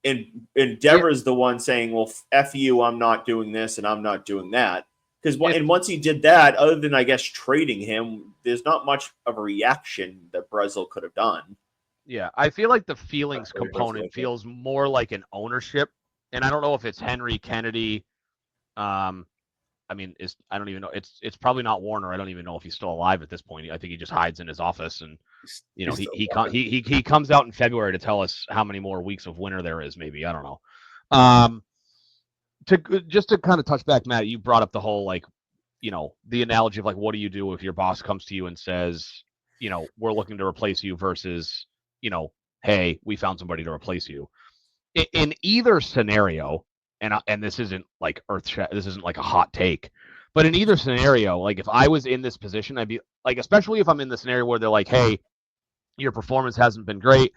and Devers the one saying, well, F you, I'm not doing this and I'm not doing that. Because once he did that, other than I guess trading him, there's not much of a reaction that Brazil could have done. Yeah, I feel like the feelings component feels more like an ownership, and I don't know if it's Henry Kennedy. I mean, I don't even know. It's probably not Warner. I don't even know if he's still alive at this point. I think he just hides in his office, and he comes out in February to tell us how many more weeks of winter there is. Maybe, I don't know. Just to kind of touch back, Matt, you brought up the whole the analogy of what do you do if your boss comes to you and says, we're looking to replace you versus, hey, we found somebody to replace you. In either scenario, and this isn't like this isn't like a hot take, but in either scenario, if I was in this position, I'd be especially if I'm in the scenario where they're like, hey, your performance hasn't been great.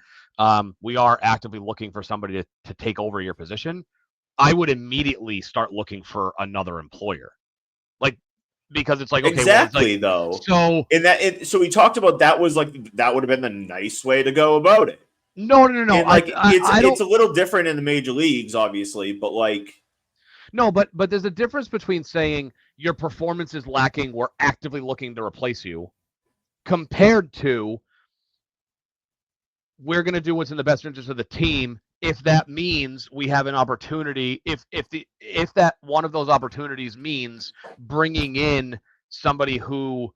We are actively looking for somebody to take over your position. I would immediately start looking for another employer. Because it's okay, exactly, though. So so we talked about that was that would have been the nice way to go about it. No. And it's a little different in the major leagues, obviously, but no, but there's a difference between saying your performance is lacking, we're actively looking to replace you, compared to we're going to do what's in the best interest of the team. If that means we have an opportunity, if that one of those opportunities means bringing in somebody who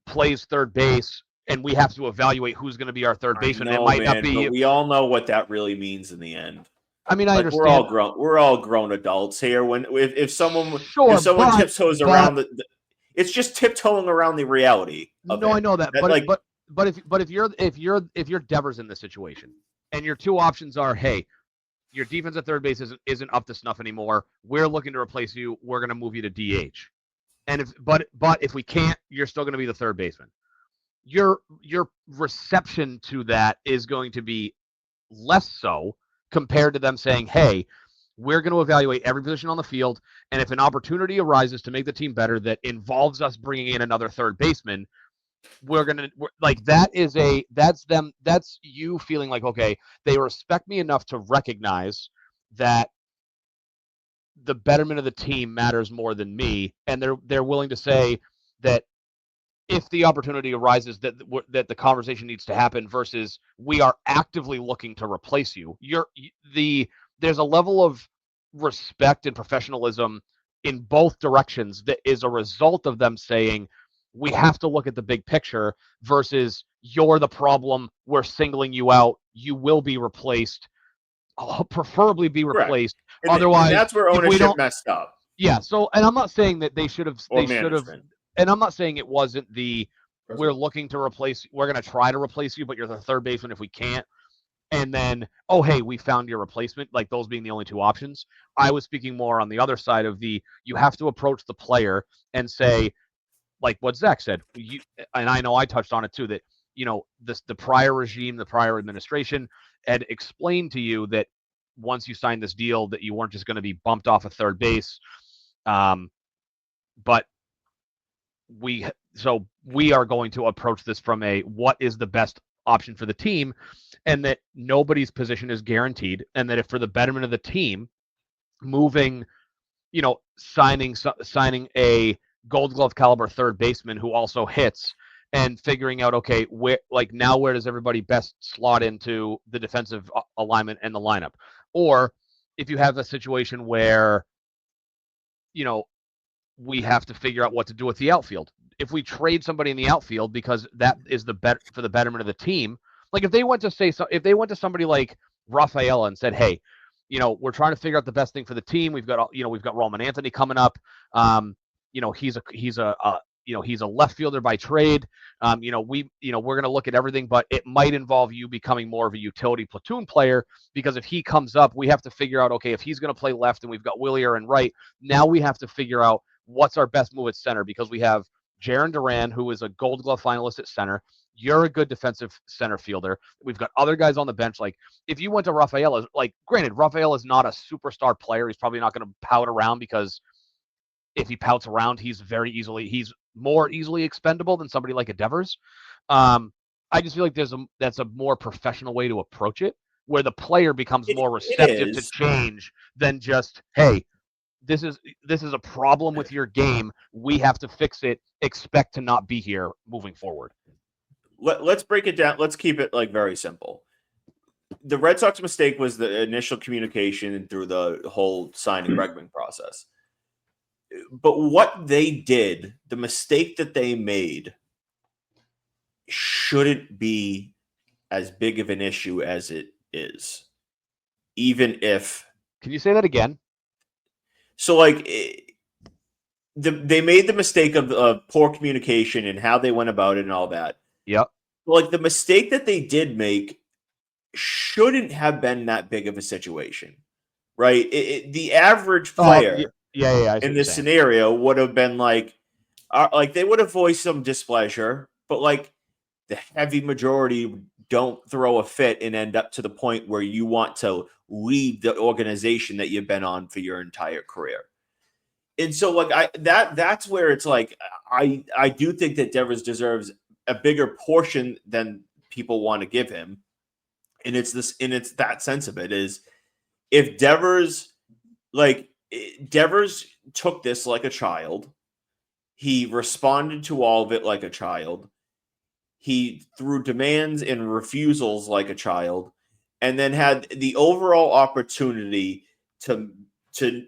plays third base, and we have to evaluate who's going to be our third baseman. It might not be. But we all know what that really means in the end. I mean, I understand. We're all grown adults here. If someone tiptoes around it's just tiptoeing around the reality. No, I know that, but if you're Devers in this situation, and your two options are, hey, your defense at third base isn't up to snuff anymore. We're looking to replace you. We're going to move you to DH. And if we can't, you're still going to be the third baseman. Your reception to that is going to be less so compared to them saying, hey, we're going to evaluate every position on the field, and if an opportunity arises to make the team better that involves us bringing in another third baseman, that's you feeling like, okay, they respect me enough to recognize that the betterment of the team matters more than me, and they're willing to say that if the opportunity arises that the conversation needs to happen versus we are actively looking to replace you. There's a level of respect and professionalism in both directions that is a result of them saying we have to look at the big picture versus you're the problem, we're singling you out, you will be replaced, preferably be replaced. Otherwise, that's where ownership messed up. Yeah. So, and I'm not saying that they should have, and I'm not saying it wasn't we're looking to replace, we're going to try to replace you, but you're the third baseman if we can't. And then, oh, hey, we found your replacement, those being the only two options. I was speaking more on the other side of you have to approach the player and say, like what Zach said, and I know I touched on it too, that, the prior regime, the prior administration had explained to you that once you signed this deal that you weren't just going to be bumped off of third base. But we are going to approach this from what is the best option for the team, and that nobody's position is guaranteed, and that if for the betterment of the team, moving, signing a Gold Glove caliber third baseman who also hits, and figuring out, okay, where does everybody best slot into the defensive alignment and the lineup? Or if you have a situation where, we have to figure out what to do with the outfield. If we trade somebody in the outfield because that is for the betterment of the team, if they went to somebody like Rafael and said, hey, we're trying to figure out the best thing for the team. We've got Roman Anthony coming up. He's a left fielder by trade. We're going to look at everything, but it might involve you becoming more of a utility platoon player, because if he comes up, we have to figure out, okay, if he's going to play left and we've got Willier and right, now we have to figure out what's our best move at center, because we have Jarren Duran, who is a Gold Glove finalist at center. You're a good defensive center fielder. We've got other guys on the bench. If you went to Rafael, granted, Rafael is not a superstar player. He's probably not going to pout around, because if he pouts around, he's more easily expendable than somebody like a Devers. I just feel like that's a more professional way to approach it. where the player becomes more receptive to is. change than just, hey, this is a problem with your game. We have to fix it. Expect to not be here moving forward. Let's break it down. Let's keep it like very simple. The Red Sox mistake was the initial communication through the whole signing Bregman process. But what they did, the mistake that they made, shouldn't be as big of an issue as it is. Even if... Can you say that again? So, like, they made the mistake of poor communication and how they went about it and all that. Yep. Like, the mistake that they did make shouldn't have been that big of a situation, right? The average player in this scenario would have been like they would have voiced some displeasure, but like the heavy majority don't throw a fit and end up to the point where you want to leave the organization that you've been on for your entire career. And so like that's where it's like I do think that Devers deserves a bigger portion than people want to give him. And it's that sense of it is if Devers took this like a child, he responded to all of it like a child. He threw demands and refusals like a child, and then had the overall opportunity to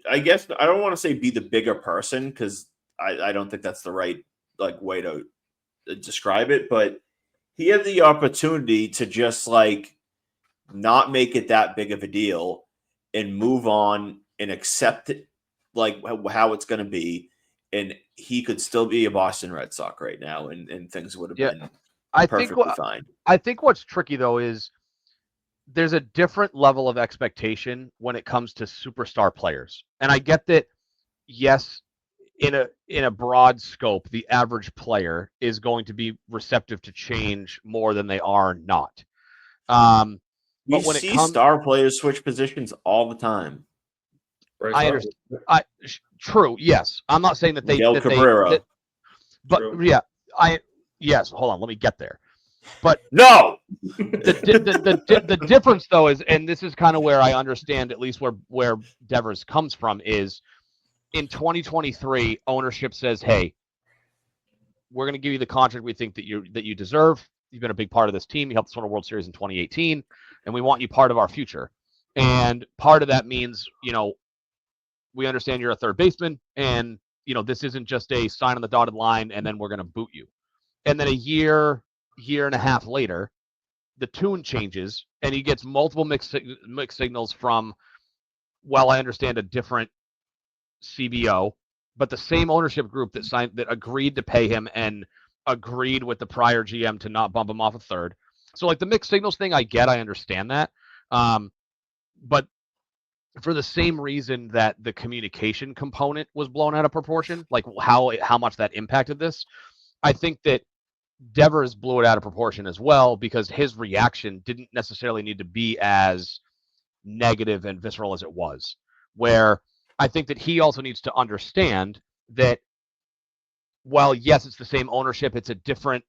I guess I don't want to say be the bigger person because I don't think that's the right like way to describe it, but he had the opportunity to just like not make it that big of a deal and move on and accept it like how it's going to be, and he could still be a Boston Red Sox right now, and things would have been perfectly fine. I think what's tricky though is there's a different level of expectation when it comes to superstar players. And I get that, yes, in a broad scope, the average player is going to be receptive to change more than they are not. We see star players switch positions all the time. Right, I understand. True, yes. I'm not saying that they... but true. Yeah, yes, hold on, let me get there. But no, the difference though is, and this is kind of where I understand at least where Devers comes from, is in 2023 ownership says, hey, we're going to give you the contract we think that you deserve. You've been a big part of this team. You helped us win a World Series in 2018, and we want you part of our future. And part of that means, we understand you're a third baseman, and this isn't just a sign on the dotted line and then we're going to boot you. And then a year and a half later, the tune changes, and he gets multiple mixed signals from, well, I understand a different CBO, but the same ownership group that agreed to pay him and agreed with the prior GM to not bump him off a third. So like the mixed signals thing, I understand that. But for the same reason that the communication component was blown out of proportion, like how much that impacted this, I think that Devers blew it out of proportion as well, because his reaction didn't necessarily need to be as negative and visceral as it was. Where I think that he also needs to understand that while, yes, it's the same ownership, it's a different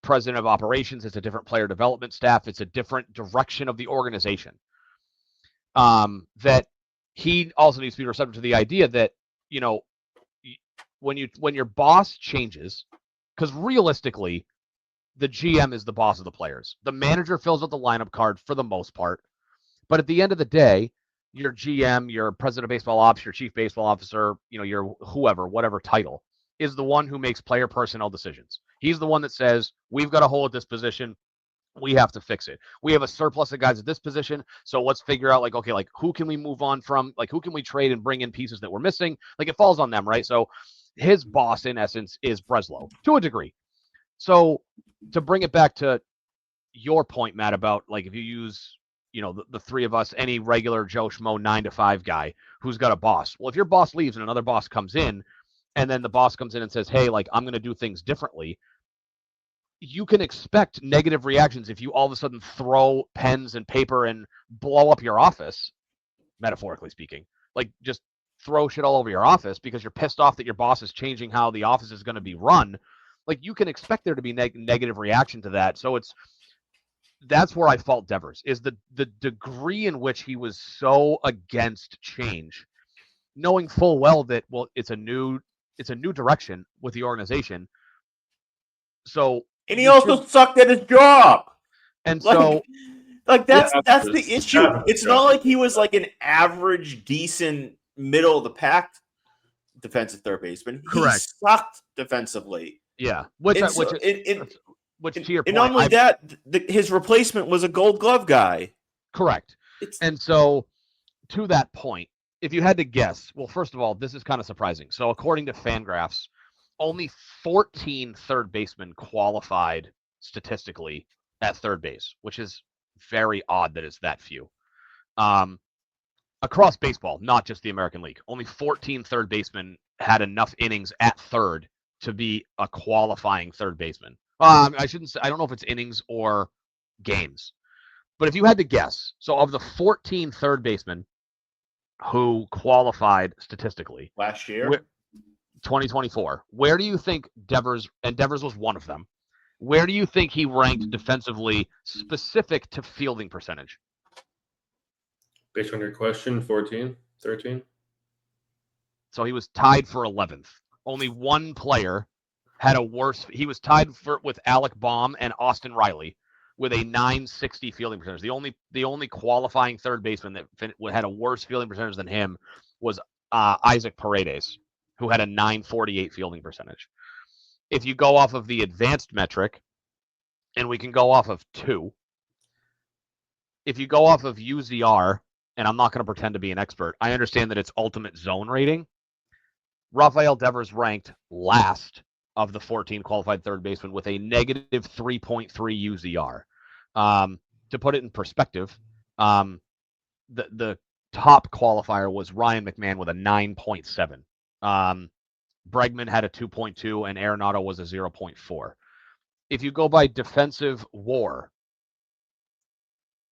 president of operations, it's a different player development staff, it's a different direction of the organization. That he also needs to be receptive to the idea that, when your boss changes, because realistically, the GM is the boss of the players. The manager fills out the lineup card for the most part. But at the end of the day, your GM, your president of baseball ops, your chief baseball officer, your whoever, whatever title, is the one who makes player personnel decisions. He's the one that says, we've got a hole at this position. We have to fix it. We have a surplus of guys at this position. So let's figure out who can we move on from? Like, who can we trade and bring in pieces that we're missing? Like, it falls on them, right? So his boss, in essence, is Breslow to a degree. So to bring it back to your point, Matt, about like if you use, the three of us, any regular Joe Schmo 9-to-5 guy who's got a boss. Well, if your boss leaves and another boss comes in, and then the boss comes in and says, hey, like, I'm going to do things differently, you can expect negative reactions if you all of a sudden throw pens and paper and blow up your office, metaphorically speaking. Like, just throw shit all over your office because you're pissed off that your boss is changing how the office is going to be run. Like, you can expect there to be negative reaction to that. So that's where I fault Devers, is the degree in which he was so against change, knowing full well that, well, it's a new direction with the organization. So And he also sucked at his job. And like, so that's the issue. It's not like he was like an average, decent, middle of the pack defensive third baseman. Correct. He sucked defensively. Yeah, which to your point, and not only that, his replacement was a Gold Glove guy. Correct. And so, to that point, if you had to guess, well, first of all, this is kind of surprising. So, according to Fangraphs, only 14 third basemen qualified statistically at third base, which is very odd that it's that few. Across baseball, not just the American League, only 14 third basemen had enough innings at third to be a qualifying third baseman. I shouldn't say, I don't know if it's innings or games, but if you had to guess, so of the 14 third basemen who qualified statistically last year, 2024, where do you think Devers, and Devers was one of them, where do you think he ranked defensively specific to fielding percentage? Based on your question, 14, 13? So he was tied for 11th. Only one player had a worse. He was tied with Alec Baum and Austin Riley with a 960 fielding percentage. The only qualifying third baseman that had a worse fielding percentage than him was Isaac Paredes, who had a 948 fielding percentage. If you go off of the advanced metric, and we can go off of two, if you go off of UZR, and I'm not going to pretend to be an expert, I understand that it's ultimate zone rating. Rafael Devers ranked last of the 14 qualified third basemen with a negative 3.3 UZR. To put it in perspective, the top qualifier was Ryan McMahon with a 9.7. Bregman had a 2.2, and Arenado was a 0.4. If you go by defensive WAR,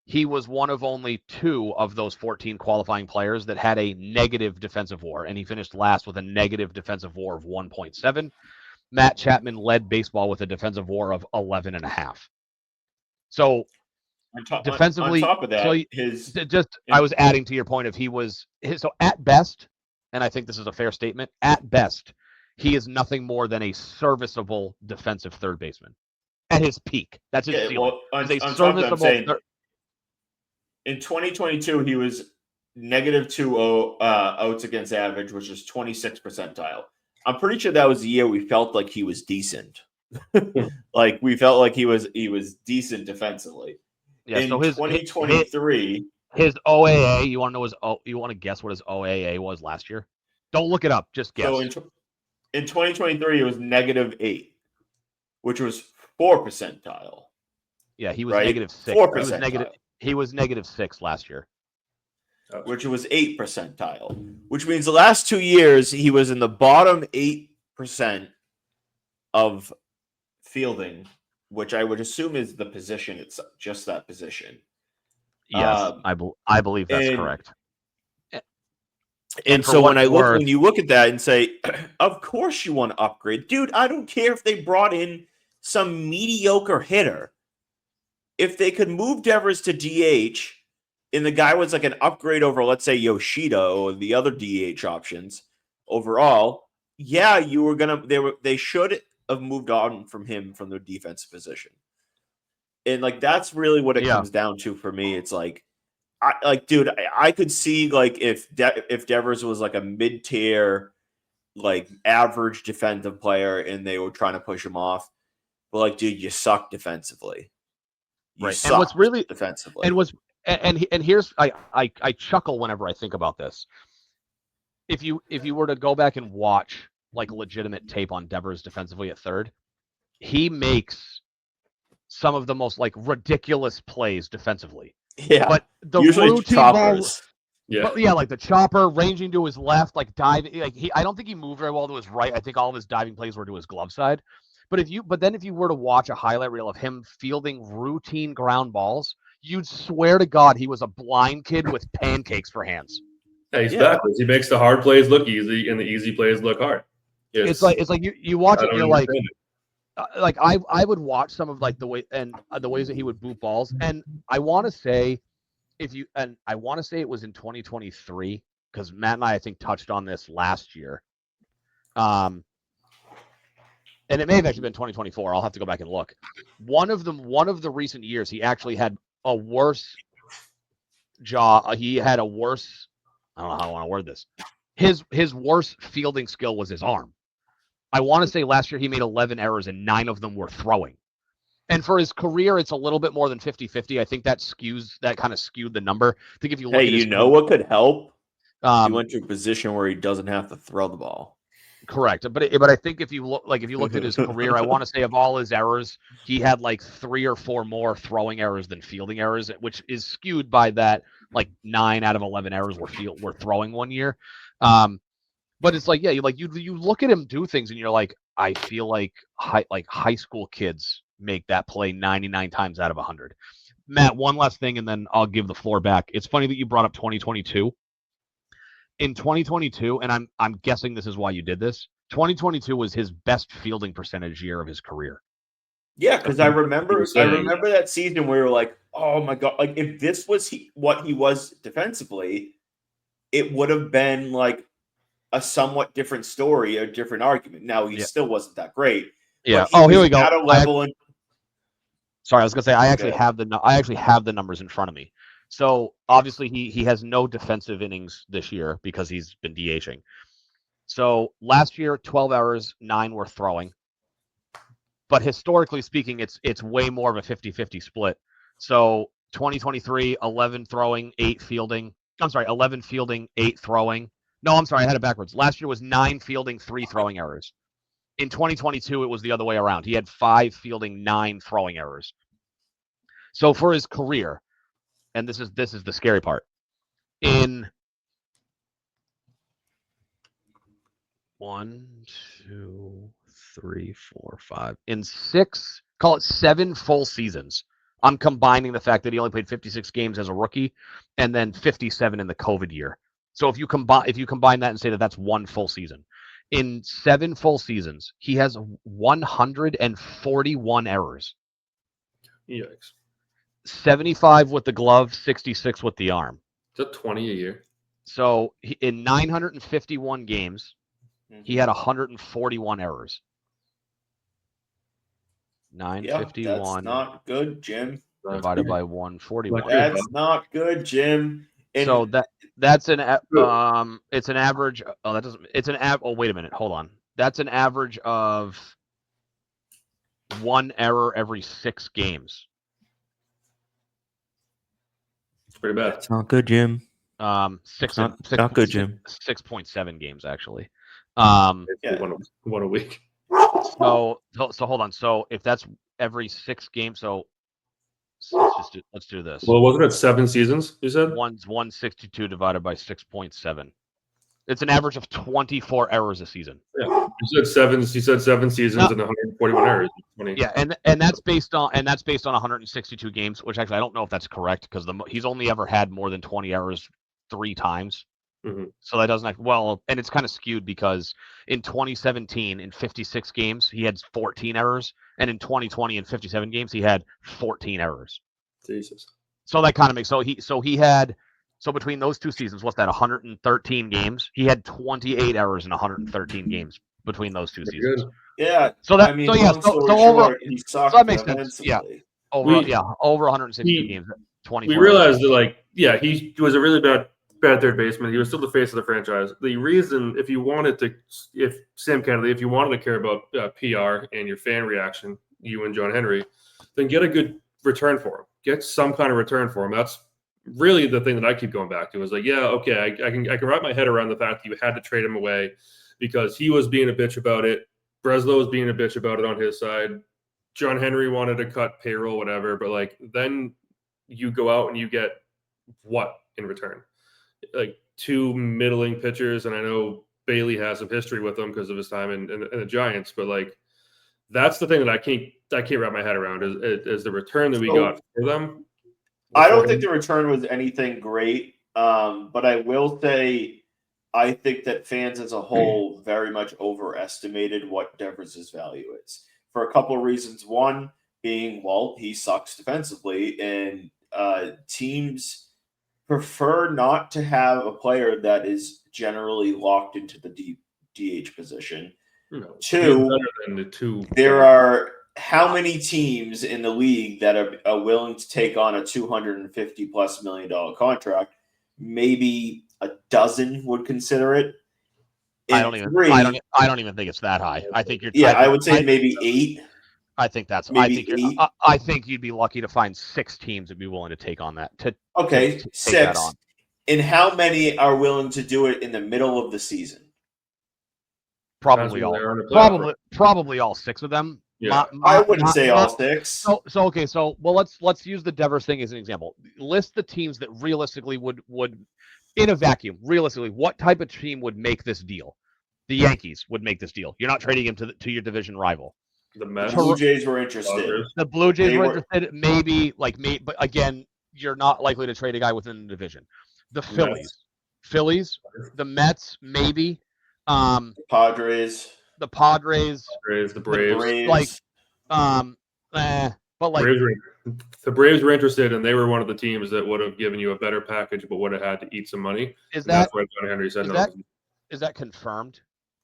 he was one of only 2 of those 14 qualifying players that had a negative defensive WAR, and he finished last with a negative defensive WAR of 1.7. Matt Chapman led baseball with a defensive WAR of 11.5. So defensively, on top of that, I was adding to your point of so at best, and I think this is a fair statement, at best, he is nothing more than a serviceable defensive third baseman at his peak. That's his ceiling. In 2022, he was negative 2 outs against average, which is 26th percentile. I'm pretty sure that was the year we felt like he was decent. Like we felt like he was decent defensively. Yeah. In so his 2023, his OAA. You want to know you want to guess what his OAA was last year? Don't look it up. Just guess. So in 2023, it was negative 8, which was 4 percentile. Yeah, he was right? negative 6. 4 percentile. He was negative 6 last year, which was 8 percentile, which means the last 2 years he was in the bottom 8% of fielding, which I would assume is the position. It's just that position. Yes, I believe that's correct. And so when you look at that and say, of course you want to upgrade, dude, I don't care if they brought in some mediocre hitter. If they could move Devers to DH and the guy was like an upgrade over, let's say, Yoshida or the other DH options overall, yeah, they should have moved on from him from the defensive position. And like that's really what it comes down to for me. It's like, I could see like if Devers was like a mid-tier, like average defensive player and they were trying to push him off, but like, dude, you suck defensively. Right. And what's really defensively and here's I chuckle whenever I think about this. If you were to go back and watch like legitimate tape on Devers defensively at third, he makes some of the most like ridiculous plays defensively. Yeah. But the usually routine choppers. Like the chopper ranging to his left, like diving, like I don't think he moved very well to his right. I think all of his diving plays were to his glove side. But then if you were to watch a highlight reel of him fielding routine ground balls, you'd swear to God he was a blind kid with pancakes for hands. Yeah, he's backwards. He makes the hard plays look easy and the easy plays look hard. It's like you watch it and you're like, like I would watch some of like the way and the ways that he would boot balls, and I want to say I want to say it was in 2023 because Matt and I think touched on this last year, and it may have actually been 2024. I'll have to go back and look. One of the recent years, he actually had a worse He had a worse. I don't know how I want to word this. His worst fielding skill was his arm. I want to say last year he made 11 errors and 9 of them were throwing. And for his career, it's a little bit more than 50-50. I think that kind of skewed the number. I think if you look Hey, at his you know what could help? He um, went to a position where he doesn't have to throw the ball. correct. But I think if you looked at his career, I want to say of all his errors, he had like 3 or 4 more throwing errors than fielding errors, which is skewed by that like 9 out of 11 errors were throwing one year. But it's like, yeah, you look at him do things and you're like, I feel like high school kids make that play 99 times out of 100. Matt, one last thing, and then I'll give the floor back. It's funny that you brought up 2022. In 2022, and I'm guessing this is why you did this. 2022 was his best fielding percentage year of his career. Yeah, because I remember that season where we were like, oh my god, like if this was what he was defensively, it would have been like a somewhat different story, a different argument. Now he still wasn't that great. Yeah. But Here we go. At a level. Sorry, I was gonna say I actually have the numbers in front of me. So obviously he has no defensive innings this year because he's been DHing. So last year 12 errors, 9 were throwing. But historically speaking, it's way more of a 50-50 split. So 2023, 11 throwing, 8 fielding. I'm sorry, 11 fielding, 8 throwing. No, I'm sorry, I had it backwards. Last year was 9 fielding, 3 throwing errors. In 2022, it was the other way around. He had 5 fielding, 9 throwing errors. So for his career, and this is the scary part, in 1, 2, 3, 4, 5, in 6, call it 7 full seasons. I'm combining the fact that he only played 56 games as a rookie and then 57 in the COVID year. So if you combine that and say that that's 1 full season, in 7 full seasons, he has 141 errors. Yikes. 75 with the glove, 66 with the arm. Is that 20 a year? So in 951 games, he had 141 errors. 951. That's not good, Jim. Divided by 141. That's not good, Jim. And so that's an it's an average. Oh, that doesn't. It's an Oh, wait a minute. Hold on. That's an average of 1 error every 6 games. It's pretty bad. That's not good, Jim. Not good, Jim. 6.7 games actually. One a week. So hold on. So if that's every 6 games, so let's do this. Well, wasn't it 7 seasons? You said 162 divided by 6.7. It's an average of 24 errors a season. Yeah, you said 7 seasons and 141 errors. 20. Yeah, and that's based on 162 games, which actually I don't know if that's correct because he's only ever had more than 20 errors 3 times. Mm-hmm. So that doesn't and it's kind of skewed because in 2017 in 56 games he had 14 errors, and in 2020 in 57 games he had 14 errors. Jesus. So that kind of makes he had between those 2 seasons, what's that? 113 games. He had 28 errors in 113 games between those 2 seasons. Good. Yeah. So that that makes sense. Yeah. Over 160 games. 24. We realized that he was a really bad third baseman. He was still the face of the franchise. The reason, if Sam Kennedy, if you wanted to care about PR and your fan reaction, you and John Henry, then get a good return for him. Get some kind of return for him. That's really the thing that I keep going back to. Is like, yeah, okay, I can wrap my head around the fact that you had to trade him away because he was being a bitch about it. Breslow was being a bitch about it on his side. John Henry wanted to cut payroll, whatever. But then you go out and you get what in return? 2 middling pitchers, and I know Bailey has some history with them because of his time in the Giants. But that's the thing that I can't wrap my head around is the return that we got for them. I don't think the return was anything great, but I will say I think that fans as a whole very much overestimated what Devers' value is. for a couple of reasons. One being, well, he sucks defensively, and teams prefer not to have a player that is generally locked into the DH position. Two, better than the two. there are how many teams in the league that are willing to take on a $250+ million contract? Maybe a dozen would consider it. I don't even think it's that high. I think you're. I would say maybe 8. I think that's maybe 8. I think you'd be lucky to find 6 teams that'd be willing to take on that. Okay, 6. That on. And how many are willing to do it in the middle of the season? Probably all. Probably all 6 of them. Yeah, I wouldn't say all 6. So let's use the Devers thing as an example. List the teams that realistically would in a vacuum. Realistically, what type of team would make this deal? The Yankees would make this deal. You're not trading him to your division rival. The Mets, Blue Jays were interested. The Blue Jays were interested. Maybe, but again, you're not likely to trade a guy within the division. The Phillies, the Mets, maybe. The Padres, the Braves. The Braves were interested, and they were one of the teams that would have given you a better package, but would have had to eat some money. That's why John Henry said no. Is that confirmed?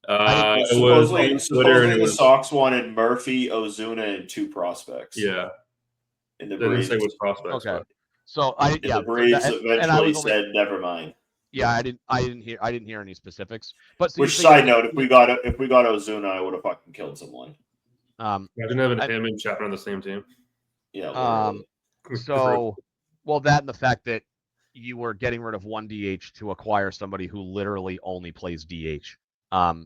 Supposedly the Sox wanted Murphy, Ozuna, and 2 prospects. Yeah, and the Braves didn't say which prospects. Okay, but. so the Braves eventually said never mind. Yeah, I didn't hear any specifics. But so which side note, if we got Ozuna, I would have fucking killed someone. Imagine having him and Chapman on the same team. Yeah. So, well, that and the fact that you were getting rid of one DH to acquire somebody who literally only plays DH.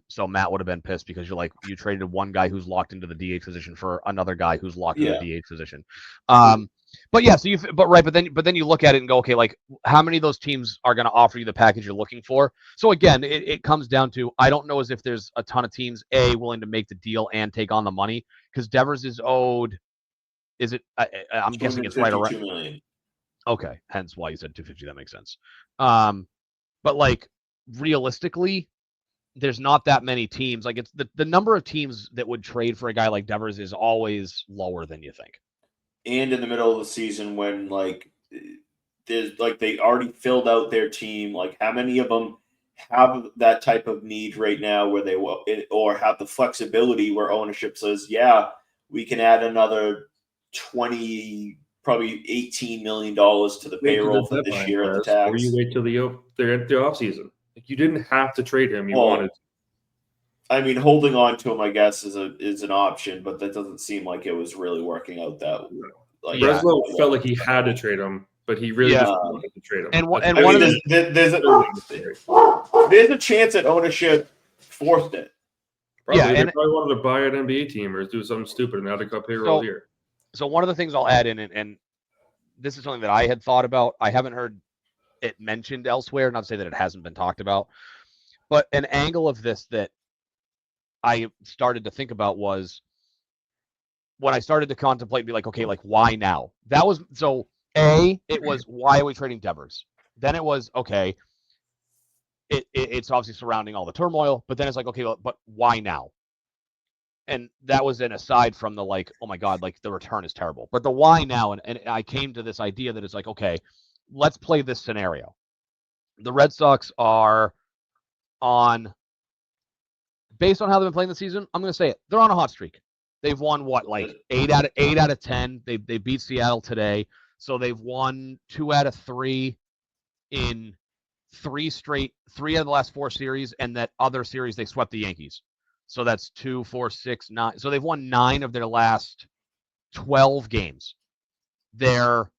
So Matt would have been pissed because you traded one guy who's locked into the DH position for another guy who's locked in the DH position. But yeah, but then you look at it and go, okay, like how many of those teams are going to offer you the package you're looking for? So again, it comes down to, I don't know as if there's a ton of teams willing to make the deal and take on the money, because Devers is owed. Is it? I'm guessing it's right around. Million. Okay, hence why you said 250. That makes sense. But like realistically, there's not that many teams. Like it's the number of teams that would trade for a guy like Devers is always lower than you think. And in the middle of the season, when there's they already filled out their team, like how many of them have that type of need right now where they will, or have the flexibility where ownership says, yeah, we can add another 20, probably $18 million to the payroll for this year at the tax. Or you wait till the off season. Like you didn't have to trade him. You wanted. I mean, holding on to him, I guess, is an option, but that doesn't seem like it was really working out that way. Breslow felt like he had to trade him, but he really just wanted to trade him. There's a chance that ownership forced it. Probably, they probably wanted to buy an NBA team or do something stupid and now they cut payroll here. So one of the things I'll add in, and this is something that I had thought about. I haven't heard it mentioned elsewhere, not to say that it hasn't been talked about, but an angle of this that I started to think about was when I started to contemplate, be like, okay, like why now? That was so it was why are we trading Devers? Then it was okay. It's obviously surrounding all the turmoil, but then it's like, okay, but why now? And that was an aside from the like, oh my God, like the return is terrible. But the why now, and I came to this idea that it's like, okay, let's play this scenario. The Red Sox are on, based on how they've been playing the season, I'm going to say it. They're on a hot streak. They've won what, like 8 out of 10. They beat Seattle today, so they've won 2 out of 3 in 3 out of the last 4 series, and that other series they swept the Yankees. So that's 2, 4, 6, 9. So they've won 9 of their last 12 games. They're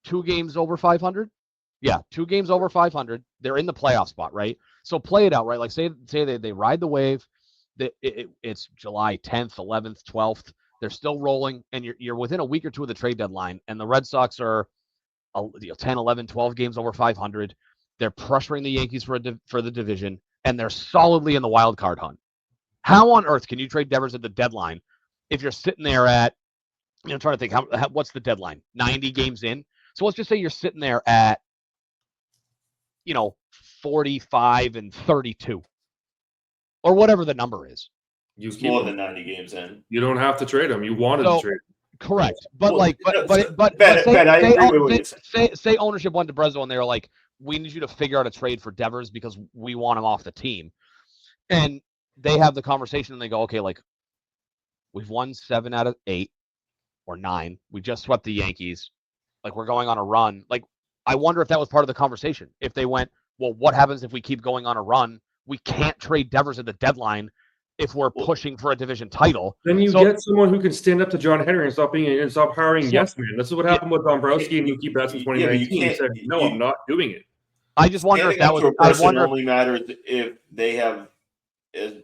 2 games over 500. Yeah, 2 games over 500. They're in the playoff spot, right? So play it out, right? Like say they ride the wave. It's July 10th, 11th, 12th. They're still rolling, and you're within a week or 2 of the trade deadline, and the Red Sox are 10, 11, 12 games over 500. They're pressuring the Yankees for the division, and they're solidly in the wild card hunt. How on earth can you trade Devers at the deadline if you're sitting there at, I'm trying to think, what's the deadline? 90 games in? So let's just say you're sitting there at, 45 and 32 or whatever the number is. You It's keep more him. than 90 games in. You don't have to trade him. You wanted to trade him. Correct, but Well, Ben, I agree with what you said. say ownership went to Breslow and they were like, we need you to figure out a trade for Devers because we want him off the team, and they have the conversation and they go, okay, like we've won 7 out of 8 or 9. We just swept the Yankees, like we're going on a run. Like I wonder if that was part of the conversation. If they went, well, what happens if we keep going on a run? We can't trade Devers at the deadline if we're pushing for a division title. Then you get someone who can stand up to John Henry and stop hiring yes men. This is what happened with Dombrowski and Mookie Betts in 2019. He said, "No, I'm not doing it." I just wonder if that was. I wonder only matters if they have,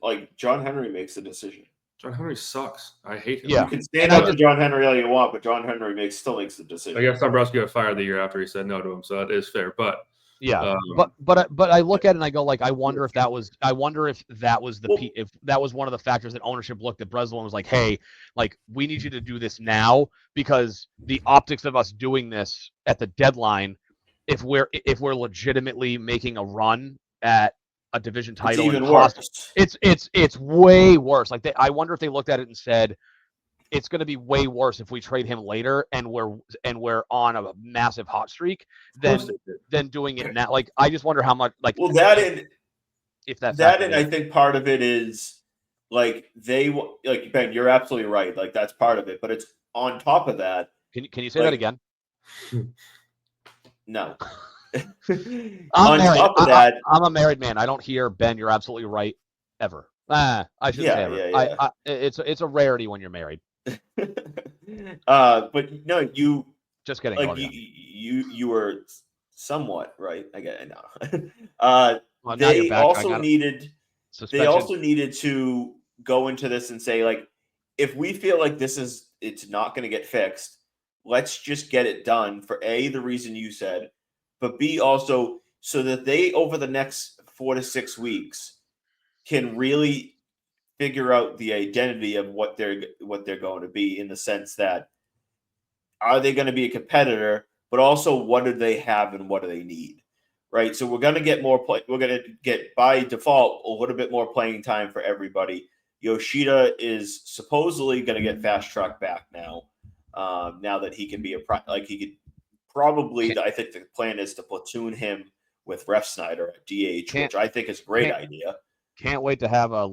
like John Henry makes the decision. John Henry sucks. I hate him. Yeah. You can stand up to John Henry all you want, but John Henry still makes the decision. I guess Dombrowski got fired the year after he said no to him, so that is fair. But yeah, but I look at it and I go like, I wonder if that was if that was one of the factors that ownership looked at Breslow and was like, hey, like we need you to do this now because the optics of us doing this at the deadline, if we're legitimately making a run at a division title, it's even worse. It's way worse. Like I wonder if they looked at it and said, it's going to be way worse if we trade him later and we're on a massive hot streak than doing it now. Like I just wonder how much like I think part of it is like Ben, you're absolutely right. Like that's part of it, but it's on top of that. Can you say that again? No. I'm married. Top of that, I'm a married man. I don't hear Ben. You're absolutely right. Ever. I shouldn't say ever. Yeah. It's a rarity when you're married. But no, you just kidding. Like you were somewhat right. I get it now. Well, they also needed to go into this and say, like, if we feel like it's not going to get fixed, let's just get it done for A, the reason you said, but B, also so that they over the next 4 to 6 weeks can really figure out the identity of what they're going to be, in the sense that are they going to be a competitor, but also what do they have and what do they need, right? So we're going to get more play. We're going to get by default a little bit more playing time for everybody. Yoshida is supposedly going to get fast track back now. Now that he can be he could probably. I think the plan is to platoon him with Ref Snyder at DH, which I think is a great idea. Can't wait to have a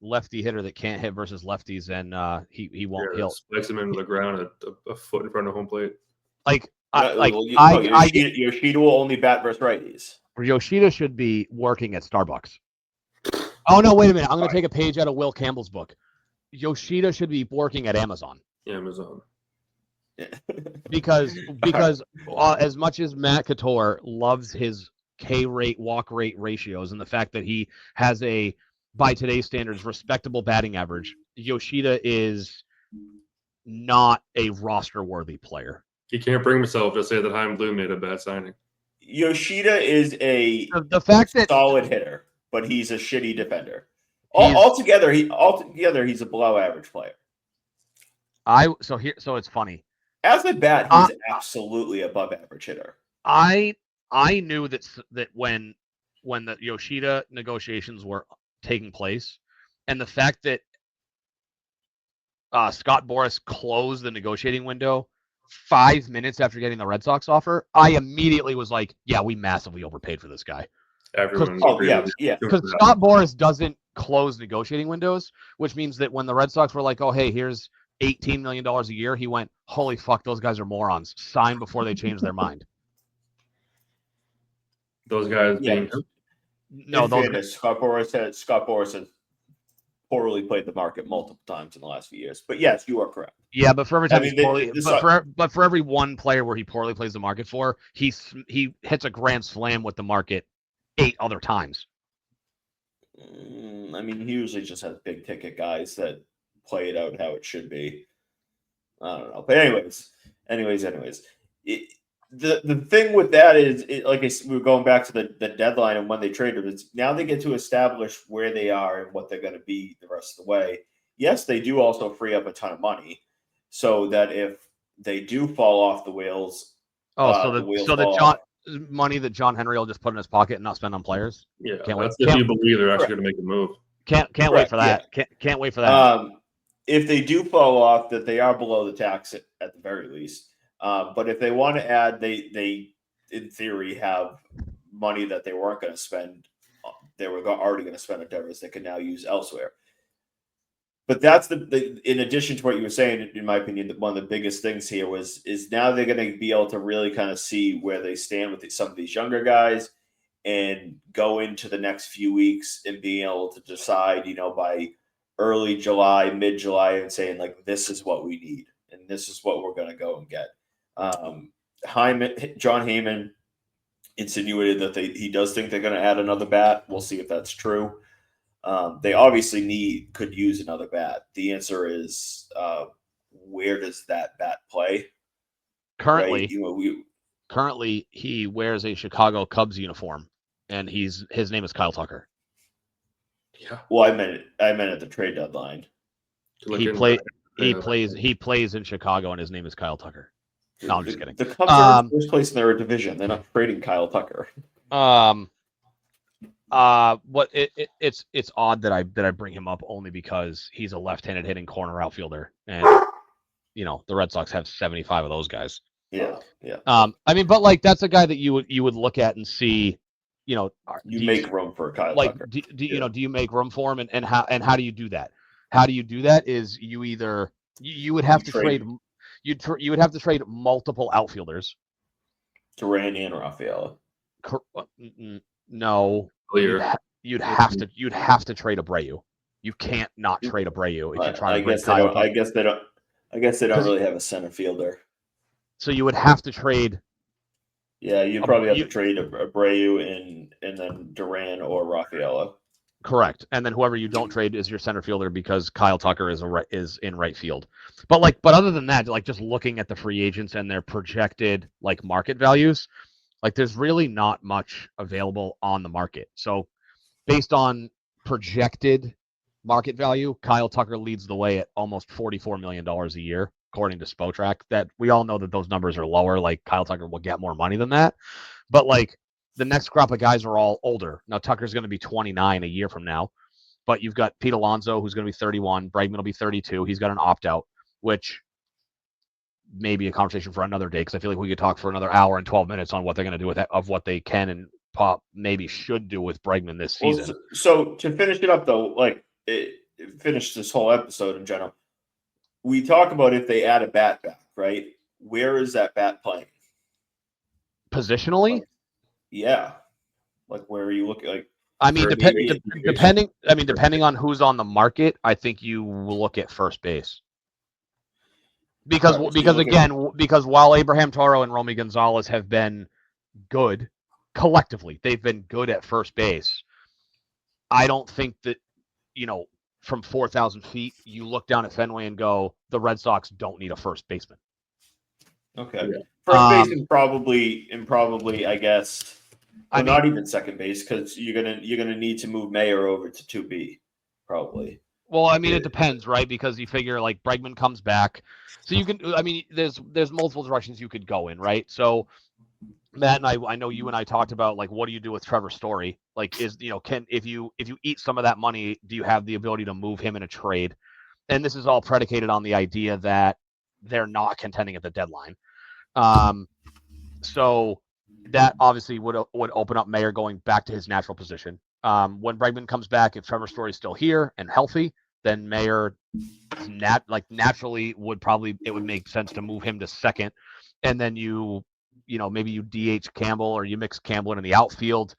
lefty hitter that can't hit versus lefties, and he won't. He'll spikes him into the ground a foot in front of home plate. Yoshida will only bat versus righties. Yoshida should be working at Starbucks. Oh no! Wait a minute. I'm going to take a page out of Will Campbell's book. Yoshida should be working at Amazon. Amazon. because as much as Matt Couture loves his K rate, walk rate ratios, and the fact that he has a, by today's standards, respectable batting average, Yoshida is not a roster-worthy player. He can't bring himself to say that Chaim Bloom made a bad signing. Yoshida is the fact that solid hitter, but he's a shitty defender. Altogether, he's a below-average player. So it's funny. As a bat, he's absolutely above-average hitter. I knew that when the Yoshida negotiations were taking place, and the fact that Scott Boras closed the negotiating window 5 minutes after getting the Red Sox offer, I immediately was like, yeah, we massively overpaid for this guy. Because Scott Boras doesn't close negotiating windows, which means that when the Red Sox were like, oh, hey, here's $18 million a year, he went, holy fuck, those guys are morons. Sign before they change their mind. Those guys being Scott Boras has poorly played the market multiple times in the last few years. But yes, you are correct. Yeah, but for every time for every one player where he poorly plays the market for, he hits a grand slam with the market 8 other times. I mean, he usually just has big ticket guys that play it out how it should be. I don't know. But anyways. The thing with that is, like I said, we're going back to the deadline and when they traded. It's now they get to establish where they are and what they're going to be the rest of the way. Yes, they do also free up a ton of money, so that if they do fall off the wheels, money that John Henry will just put in his pocket and not spend on players. Yeah, if you believe they're actually going to make a move. Can't wait Correct, for that. Can't wait for that. If they do fall off, that they are below the tax at the very least. But if they want to add, they in theory have money that they weren't going to spend. They were already going to spend on Devers. They can now use elsewhere. But that's the in addition to what you were saying, in my opinion, one of the biggest things here is now they're going to be able to really kind of see where they stand with some of these younger guys and go into the next few weeks and being able to decide, by early July, mid July, and saying like, this is what we need and this is what we're going to go and get. John Heyman insinuated that he does think they're going to add another bat. We'll see if that's true. They obviously could use another bat. The answer is, where does that bat play? Currently, right? Currently he wears a Chicago Cubs uniform, and his name is Kyle Tucker. Yeah. Well, I meant at the trade deadline. He plays in Chicago, and his name is Kyle Tucker. No, I'm just kidding. The Cubs are in first place in their division. They're not trading Kyle Tucker. It's odd that I bring him up only because he's a left-handed hitting corner outfielder, and the Red Sox have 75 of those guys. Yeah. I mean, but like that's a guy that you would look at and see, you make room for Kyle Tucker. Do you make room for him, and how do you do that? How do you do that is you would have to trade. You would have to trade multiple outfielders. Duran and Rafael. No, you'd have to trade Abreu. You can't not trade Abreu if you're trying to bring Kyle Tucker. I guess they don't really have a center fielder. So you would have to trade. Yeah, you'd probably have to trade Abreu and then Duran or Rafaela. Correct, and then whoever you don't trade is your center fielder because Kyle Tucker is in right field. But other than that, like just looking at the free agents and their projected like market values, like there's really not much available on the market. So based on projected market value, Kyle Tucker leads the way at almost $44 million a year, according to Spotrac. That we all know that those numbers are lower. Like Kyle Tucker will get more money than that, but like the next crop of guys are all older. Now Tucker's going to be 29 a year from now, but you've got Pete Alonso who's going to be 31. Bregman will be 32. He's got an opt-out, which may be a conversation for another day because I feel like we could talk for another hour and 12 minutes on what they're going to do with that, of what they can and maybe should do with Bregman this season. Well, so to finish it up though, finish this whole episode in general, we talk about if they add a bat back, right? Where is that bat playing? Positionally? Yeah. Like where are you looking? Like I mean, depending on who's on the market, I think you will look at first base. Because while Abraham Toro and Romy Gonzalez have been good collectively, they've been good at first base. I don't think that, from 4,000 feet, you look down at Fenway and go, the Red Sox don't need a first baseman. Okay. Yeah. First base and probably, I guess. Not even second base because you're gonna need to move Mayer over to 2B, probably. Well, I mean, it depends, right? Because you figure like Bregman comes back, so you can. I mean, there's multiple directions you could go in, right? So Matt and I know you and I talked about like what do you do with Trevor Story? Like, if you eat some of that money, do you have the ability to move him in a trade? And this is all predicated on the idea that they're not contending at the deadline. So that obviously would open up Mayer going back to his natural position. When Bregman comes back, if Trevor Story's still here and healthy, then Mayer naturally it would make sense to move him to second, and then maybe you DH Campbell or you mix Campbell in the outfield,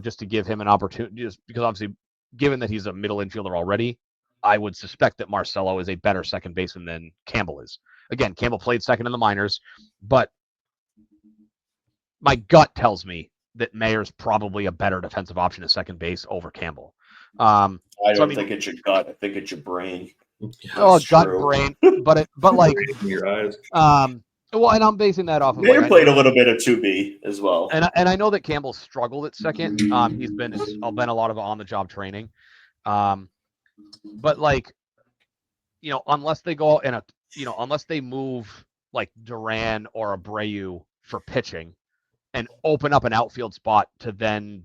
just to give him an opportunity. Just because obviously, given that he's a middle infielder already, I would suspect that Marcelo is a better second baseman than Campbell is. Again, Campbell played second in the minors, but my gut tells me that Mayer's probably a better defensive option at second base over Campbell. I don't think it's your gut. I think it's your brain. Brain, but like your eyes. Well, and I'm basing that off of Mayer played a little bit of 2B as well, and I know that Campbell struggled at second. He's been a lot of on-the-job training, but like, unless they go in unless they move like Duran or Abreu for pitching, and open up an outfield spot to then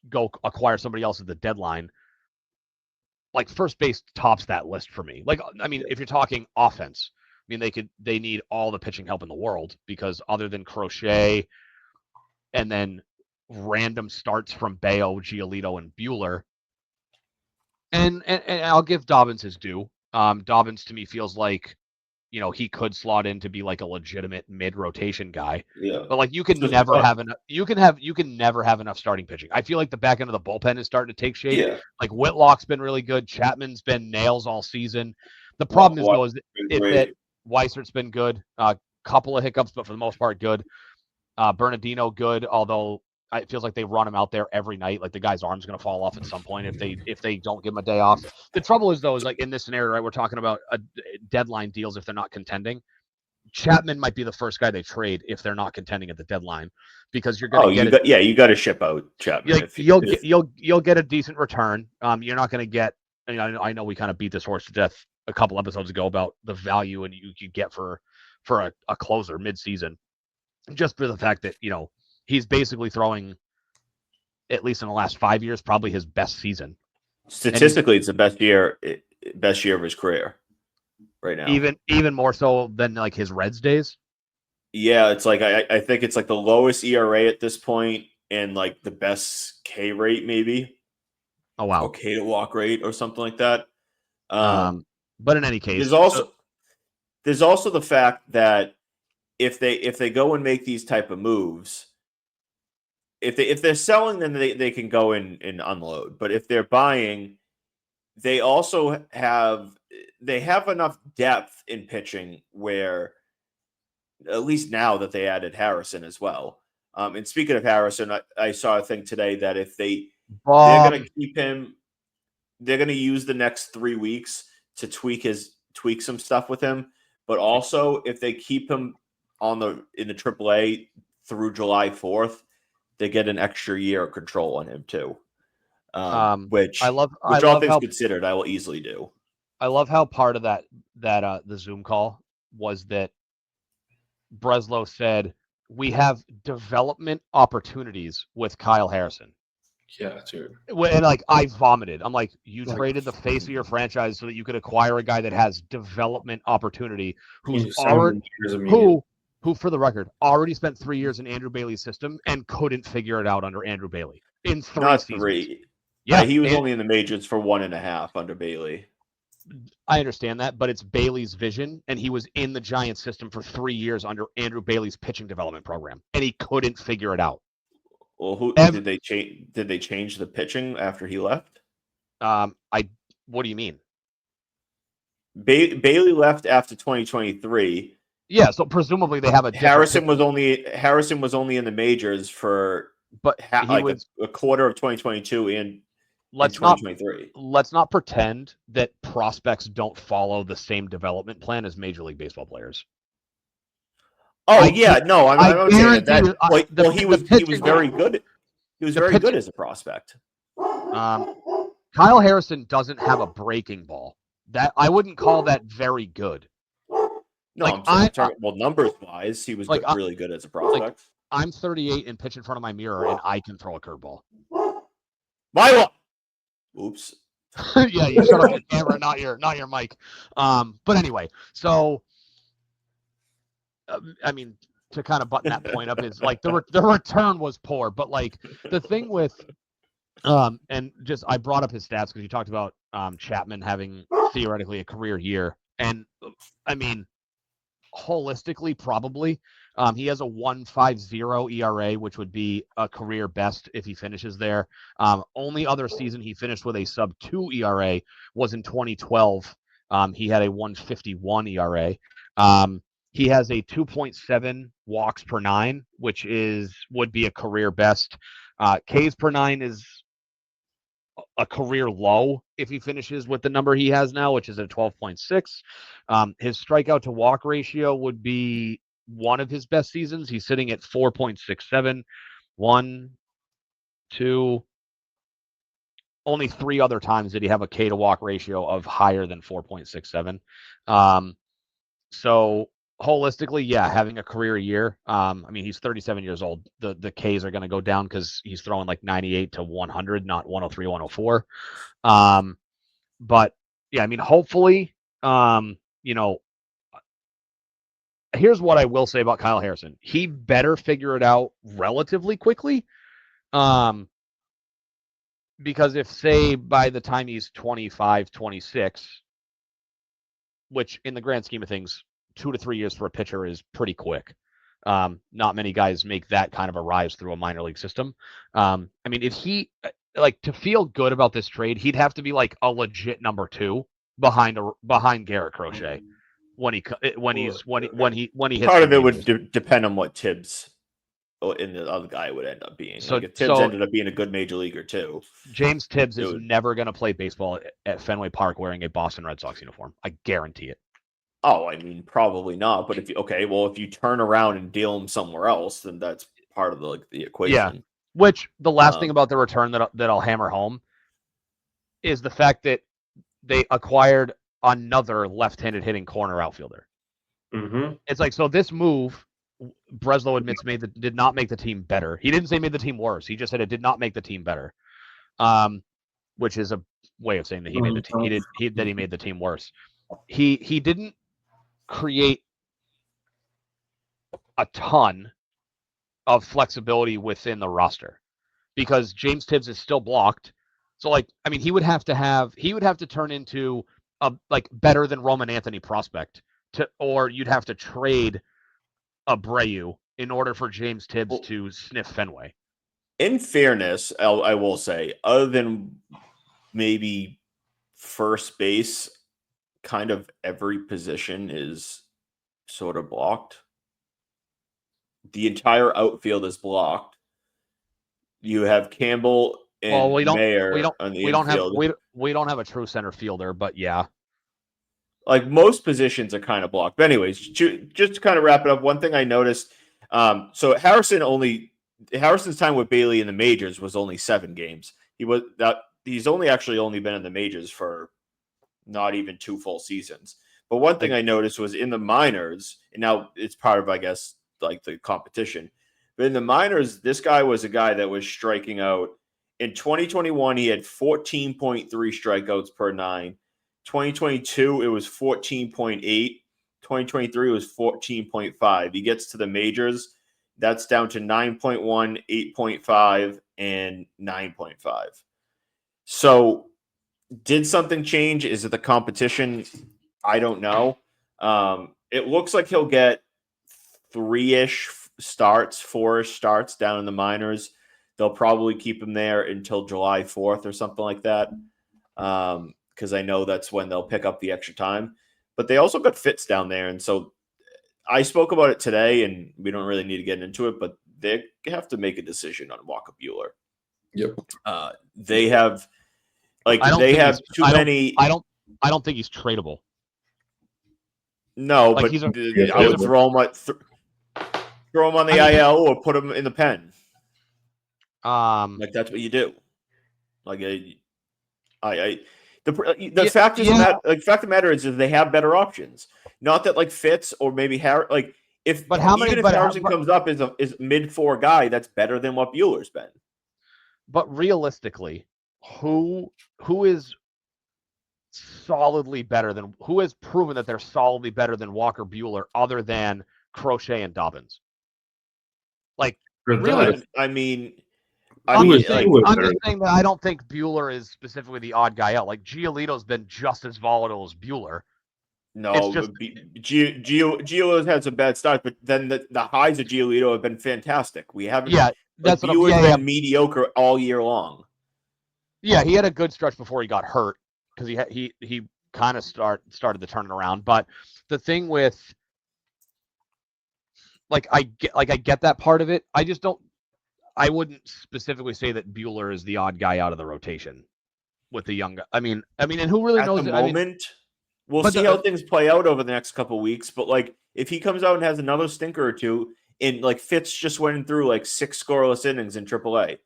go acquire somebody else at the deadline, like first base tops that list for me. Like, I mean, if you're talking offense, I mean, they need all the pitching help in the world because other than Crochet and then random starts from Bayo, Giolito, and Bueller, and I'll give Dobbins his due. Dobbins to me feels like, you know, he could slot in to be like a legitimate mid-rotation guy. Yeah. But like you can never have enough starting pitching. I feel like the back end of the bullpen is starting to take shape. Yeah. Like Whitlock's been really good. Chapman's been nails all season. The problem is though is that Weisert's been good. Couple of hiccups, but for the most part good. Bernardino good, although it feels like they run him out there every night. Like the guy's arm's going to fall off at some point if they don't give him a day off. The trouble is though, is like in this scenario, right? We're talking about deadline deals if they're not contending. Chapman might be the first guy they trade if they're not contending at the deadline, because you're going to you got to ship out Chapman. Like, you'll get a decent return. You're not going to get. I know we kind of beat this horse to death a couple episodes ago about the value and you could get for a closer mid-season, just for the fact that he's basically throwing, at least in the last 5 years, probably his best season. Statistically, it's the best year of his career right now. Even more so than like his Reds days. Yeah, it's like I think it's like the lowest ERA at this point and like the best K rate maybe. Oh wow. Or K to walk rate or something like that. But in any case, there's also the fact that if they go and make these type of moves, if they're selling, then they can go and unload. But if they're buying, they also have enough depth in pitching where, at least now that they added Harrison as well. And speaking of Harrison, I saw a thing today that if they're going to keep him, they're going to use the next 3 weeks to tweak some stuff with him. But also, if they keep him in the AAA through July 4th, they get an extra year of control on him too. Which all things considered, I will easily do. I love how part of that the Zoom call was that Breslow said we have development opportunities with Kyle Harrison. Yeah, dude. And like I vomited. I'm like, you traded the face of your franchise so that you could acquire a guy that has development opportunity, who for the record already spent 3 years in Andrew Bailey's system and couldn't figure it out under Andrew Bailey in three seasons. Yeah, he was only in the majors for 1.5 under Bailey. I understand that, but it's Bailey's vision, and he was in the Giants system for 3 years under Andrew Bailey's pitching development program, and he couldn't figure it out. Well, did they change? Did they change the pitching after he left? What do you mean? Bailey left after 2023. Yeah, so presumably they have a Harrison was only in the majors for a quarter of 2022 and 2023. Let's not pretend that prospects don't follow the same development plan as Major League Baseball players. I'm saying that. He was very good. He was very good as a prospect. Kyle Harrison doesn't have a breaking ball. That I wouldn't call that very good. No, I'm talking numbers wise, he was really good as a prospect. I'm 38 and pitch in front of my mirror, and I can throw a curveball. Oops. Yeah, you shut up your camera, not your mic. But anyway, so I mean, to kind of button that point up is like the return was poor, but like the thing with and just I brought up his stats because you talked about Chapman having theoretically a career year, and I mean, holistically probably he has a 1.50 ERA, which would be a career best if he finishes there. Only other season he finished with a sub-2 ERA was in 2012. He had a 1.51 ERA. He has a 2.7 walks per 9, which would be a career best. Ks per 9 is a career low if he finishes with the number he has now, which is a 12.6. His strikeout to walk ratio would be one of his best seasons. He's sitting at 4.67. 1, 2. Only 3 other times did he have a K to walk ratio of higher than 4.67. So holistically, yeah, having a career year. I mean, he's 37 years old. The Ks are going to go down because he's throwing like 98 to 100, not 103, 104. But yeah, I mean, hopefully, here's what I will say about Kyle Harrison. He better figure it out relatively quickly. Because if, say, by the time he's 25, 26, which in the grand scheme of things, 2 to 3 years for a pitcher is pretty quick. Not many guys make that kind of a rise through a minor league system. I mean, if he to feel good about this trade, he'd have to be like a legit number 2 behind Garrett Crochet when he hits Part the of it would majors. depend on what Tibbs and the other guy would end up being. So like if Tibbs ended up being a good major leaguer too, James Tibbs is never going to play baseball at Fenway Park wearing a Boston Red Sox uniform. I guarantee it. Oh, I mean, probably not. But if you turn around and deal him somewhere else, then that's part of the equation. Yeah. Which the last thing about the return that I'll hammer home is the fact that they acquired another left-handed hitting corner outfielder. Mm-hmm. It's like, so this move, Breslow admits did not make the team better. He didn't say made the team worse. He just said it did not make the team better. Which is a way of saying that he made the team worse. He didn't create a ton of flexibility within the roster because James Tibbs is still blocked. So he would have to turn into a better than Roman Anthony prospect or you'd have to trade Abreu in order for James Tibbs to sniff Fenway. In fairness, I will say, other than maybe first base, kind of every position is sort of blocked. The entire outfield is blocked. You have Campbell and Mayer on the infield. We don't have a true center fielder, but yeah. Like most positions are kind of blocked. But anyways, just to kind of wrap it up, one thing I noticed, so Harrison's time with Bailey in the majors was only 7 games. He's only been in the majors for not even 2 full seasons. But one thing I noticed was in the minors, and now it's part of, I guess, like the competition. But in the minors, this guy was a guy that was striking out. In 2021, he had 14.3 strikeouts per 9. 2022, it was 14.8. 2023 was 14.5. He gets to the majors. That's down to 9.1, 8.5, and 9.5. So did something change? Is it the competition? I don't know. It looks like he'll get 3-ish starts, 4-ish starts down in the minors. They'll probably keep him there until July 4th or something like that. Because I know that's when they'll pick up the extra time. But they also got Fitz down there. And so I spoke about it today, and we don't really need to get into it, but they have to make a decision on Walker Buehler. Yep. They have too many. I don't think he's tradable. No, but I would throw him on the IL or put him in the pen. That's what you do. The fact of the matter is they have better options. Not that Fitz or maybe Harris. If Harrison comes up as a mid-4 guy, that's better than what Buehler's been. But realistically, who is solidly better than who has proven that they're solidly better than Walker Buehler other than Crochet and Dobbins? Really, I'm just saying that I don't think Buehler is specifically the odd guy out. Giolito's been just as volatile as Buehler. No, Giolito had some bad starts, but then the highs of Giolito have been fantastic. We haven't. Yeah, that's Buehler's been mediocre all year long. Yeah, he had a good stretch before he got hurt because he kind of started to turn it around. But the thing with I get that part of it. I just don't. I wouldn't specifically say that Buehler is the odd guy out of the rotation with the young guy. I mean, and who really knows? At the moment, we'll see how things play out over the next couple of weeks. But if he comes out and has another stinker or two, and Fitz just went through 6 scoreless innings in AAA,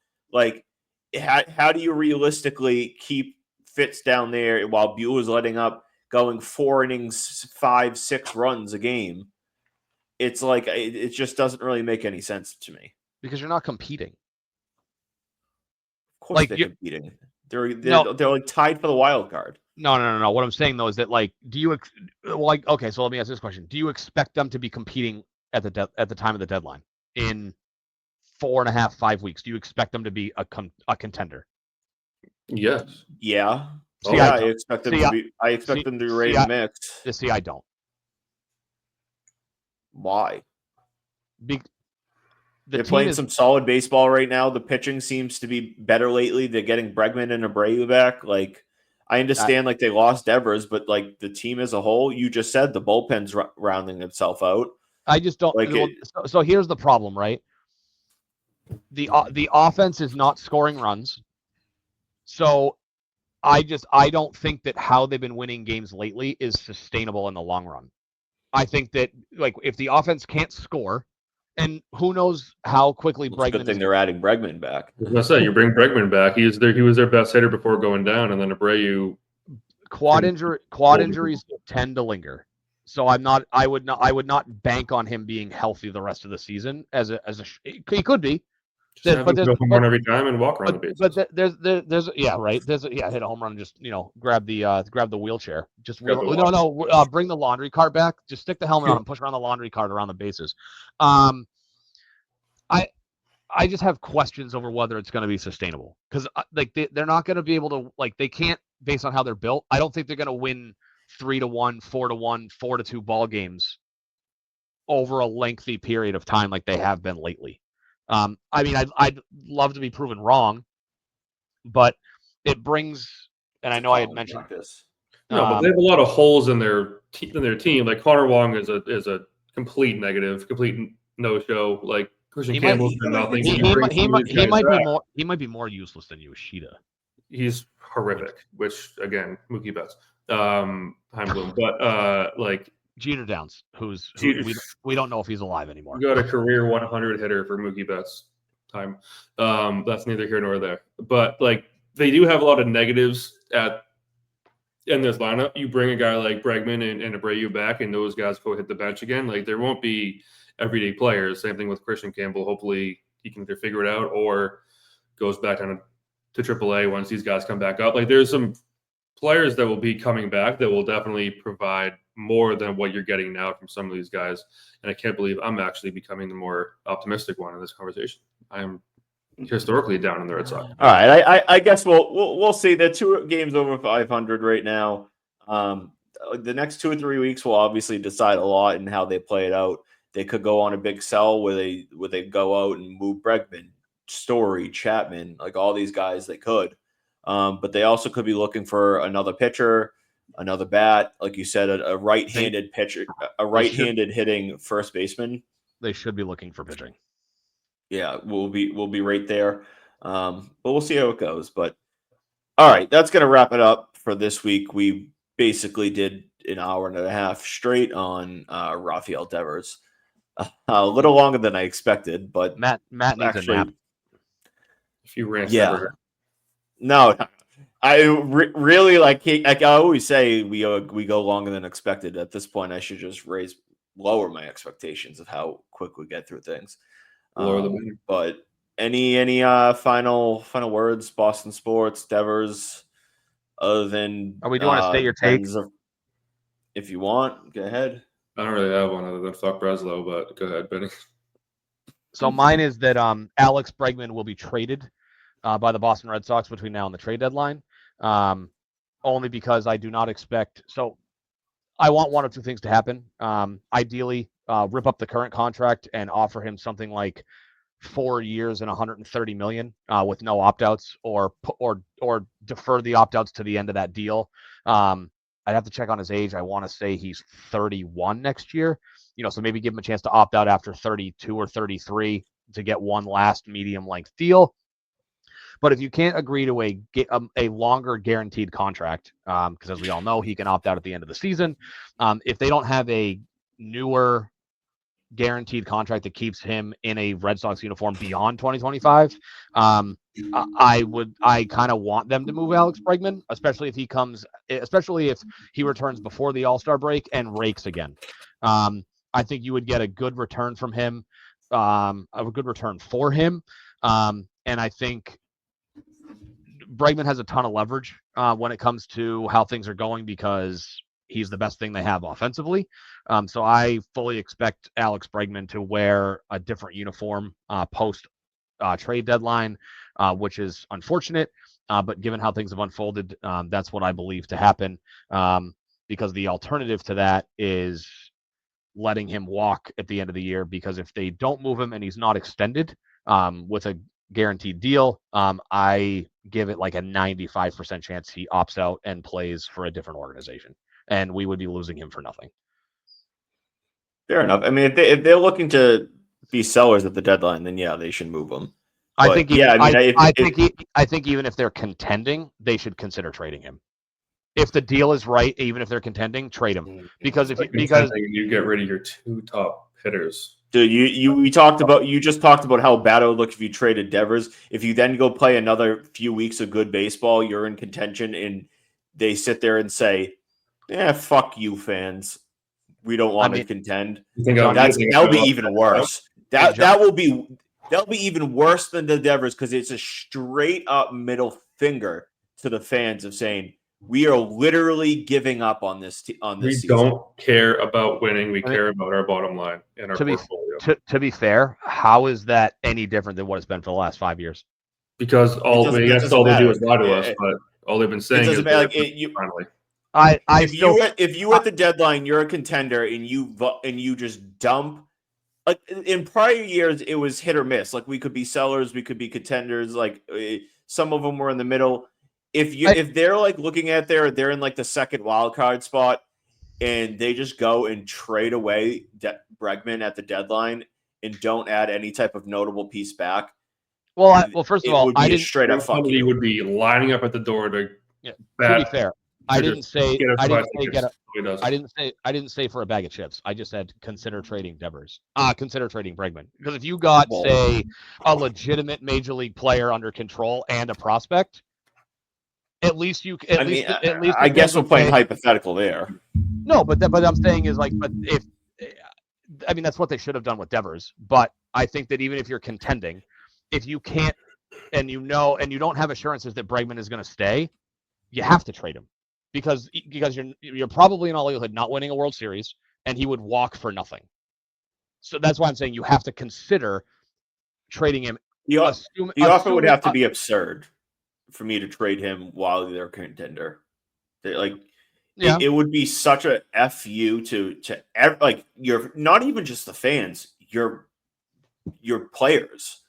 how do you realistically keep Fitz down there while Buehler's letting up, going 4 innings, 5, 6 runs a game? It's it just doesn't really make any sense to me. Because you're not competing. Of course they're competing. They're tied for the wild card. No. What I'm saying though is that like, okay, so let me ask this question: do you expect them to be competing at the time of the deadline in 4.5, 5 weeks? Do you expect them to be a contender? Yes. Yeah. See, I expect them to be. I expect them to be right in the mix. See, I don't. Why? They're playing some solid baseball right now. The pitching seems to be better lately. They're getting Bregman and Abreu back. Like, I understand, like, they lost Devers, but, like, the team as a whole, you just said the bullpen's rounding itself out. I just don't. So here's the problem, right? The offense is not scoring runs. So I don't think that how they've been winning games lately is sustainable in the long run. I think that, like, if the offense can't score, and who knows how quickly Bregman. It's a good thing they're adding Bregman back. I was gonna say, you bring Bregman back. He was their best hitter before going down, and then Abreu. Quad injuries tend to linger. So I would not bank on him being healthy the rest of the season he could be. Just have him go home run every time and walk around the bases. But there's right. Hit a home run and just grab the wheelchair. Just bring the laundry cart back. Just stick the helmet on and push around the laundry cart around the bases. I just have questions over whether it's going to be sustainable because they're not going to be able to they can't based on how they're built. I don't think they're going to win 3-1, 4-1, 4-2 ball games over a lengthy period of time like they have been lately. I mean, I'd love to be proven wrong, but it brings, and I know I had mentioned this. No, but they have a lot of holes in their team. Like Connor Wong is a complete negative, complete no-show. Like Christian Campbell's been nothing. He might be more useless than Yoshida. He's horrific. Which again, Mookie Betts, Heimblum, but like. Jeter Downs, we don't know if he's alive anymore. We got a career 100 hitter for Mookie Betts time. That's neither here nor there. But like they do have a lot of negatives in this lineup. You bring a guy like Bregman and Abreu back, and those guys go hit the bench again. Like there won't be everyday players. Same thing with Christian Campbell. Hopefully he can either figure it out or goes back down to AAA once these guys come back up. Like there's some players that will be coming back that will definitely provide more than what you're getting now from some of these guys. And I can't believe I'm actually becoming the more optimistic one in this conversation. I am historically down in the Red Sox. All right. I guess we'll see. They're 2 games over 500 right now. The next 2 or 3 weeks will obviously decide a lot in how they play it out. They could go on a big sell where they go out and move Bregman, Story, Chapman, like all these guys they could. But they also could be looking for another pitcher, another bat, like you said, a right-handed pitcher, a right-handed hitting first baseman. They should be looking for pitching. Yeah, we'll be right there. But we'll see how it goes. But all right, that's gonna wrap it up for this week. We basically did an hour and a half straight on Rafael Devers. A little longer than I expected, but Matt needs a nap. If you ran, yeah. No, I really like I always say we go longer than expected. At this point, I should just lower my expectations of how quick we get through things. But any final words, Boston sports, Devers, other than do you want to state your take? If you want, go ahead. I don't really have one other than fuck Breslow, but go ahead, Benny. So mine is that Alex Bregman will be traded by the Boston Red Sox between now and the trade deadline, only because I do not expect. So I want one of two things to happen. Ideally, rip up the current contract and offer him something like 4 years and $130 million with no opt-outs, or defer the opt-outs to the end of that deal. I'd have to check on his age. I want to say he's 31 next year. So maybe give him a chance to opt out after 32 or 33 to get one last medium length deal. But if you can't agree to a longer guaranteed contract, because as we all know, he can opt out at the end of the season. If they don't have a newer guaranteed contract that keeps him in a Red Sox uniform beyond 2025, I kind of want them to move Alex Bregman, especially if he returns before the All-Star break and rakes again. I think you would get a good return from him, a good return for him. And I think Bregman has a ton of leverage when it comes to how things are going because he's the best thing they have offensively. So I fully expect Alex Bregman to wear a different uniform post trade deadline, which is unfortunate. But given how things have unfolded, that's what I believe to happen. Because the alternative to that is letting him walk at the end of the year. Because if they don't move him and he's not extended with a guaranteed deal, I give it like a 95% chance he opts out and plays for a different organization, and we would be losing him for nothing. Fair enough. I mean, if they're looking to be sellers at the deadline, then yeah, they should move him. I think even if they're contending, they should consider trading him. If the deal is right, even if they're contending, trade him. Because you get rid of your 2 top hitters. Dude, you just talked about how bad it would look if you traded Devers. If you then go play another few weeks of good baseball, you're in contention, and they sit there and say, "Yeah, fuck you, fans. We don't want to contend." That'll be even worse. That'll be even worse than the Devers because it's a straight up middle finger to the fans of saying we are literally giving up on this. We season. don't care about winning. We care about our bottom line and our portfolio. To be fair, how is that any different than what it's been for the last 5 years? Because all they do is lie to us, but all they've been saying is finally. If you at the deadline, you're a contender, and you just dump. Like in prior years, it was hit or miss. Like we could be sellers, we could be contenders. Like some of them were in the middle. If they're like looking at they're in like the second wild card spot, and they just go and trade away Bregman at the deadline and don't add any type of notable piece back. Well, first of all, I didn't straight up. Somebody would be lining up at the door to. To be fair, I didn't say for a bag of chips. I just said consider trading Devers. Consider trading Bregman. Because if you got say a legitimate major league player under control and a prospect, at least I guess we're playing hypothetical there. No, but I'm saying is like, but if that's what they should have done with Devers. But I think that even if you're contending, if you can't and you don't have assurances that Bregman is going to stay, you have to trade him because you're probably in all likelihood not winning a World Series, and he would walk for nothing. So that's why I'm saying you have to consider trading him. The offer would have to be absurd for me to trade him while they're a contender. It would be such a FU to like you're not even just the fans, your players.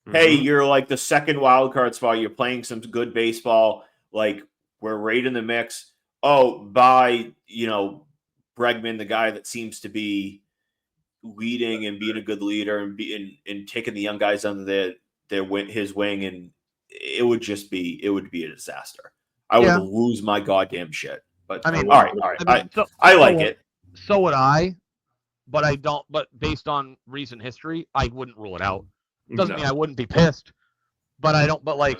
Mm-hmm. Hey, you're like the second wild card spot. You're playing some good baseball. Like we're right in the mix. Oh, by Bregman, the guy that seems to be leading and being a good leader and taking the young guys under his wing, and it would be a disaster. I would lose my goddamn shit. But all right. I like it. So would I, but I don't. But based on recent history, I wouldn't rule it out. Doesn't mean I wouldn't be pissed, but I don't. But like,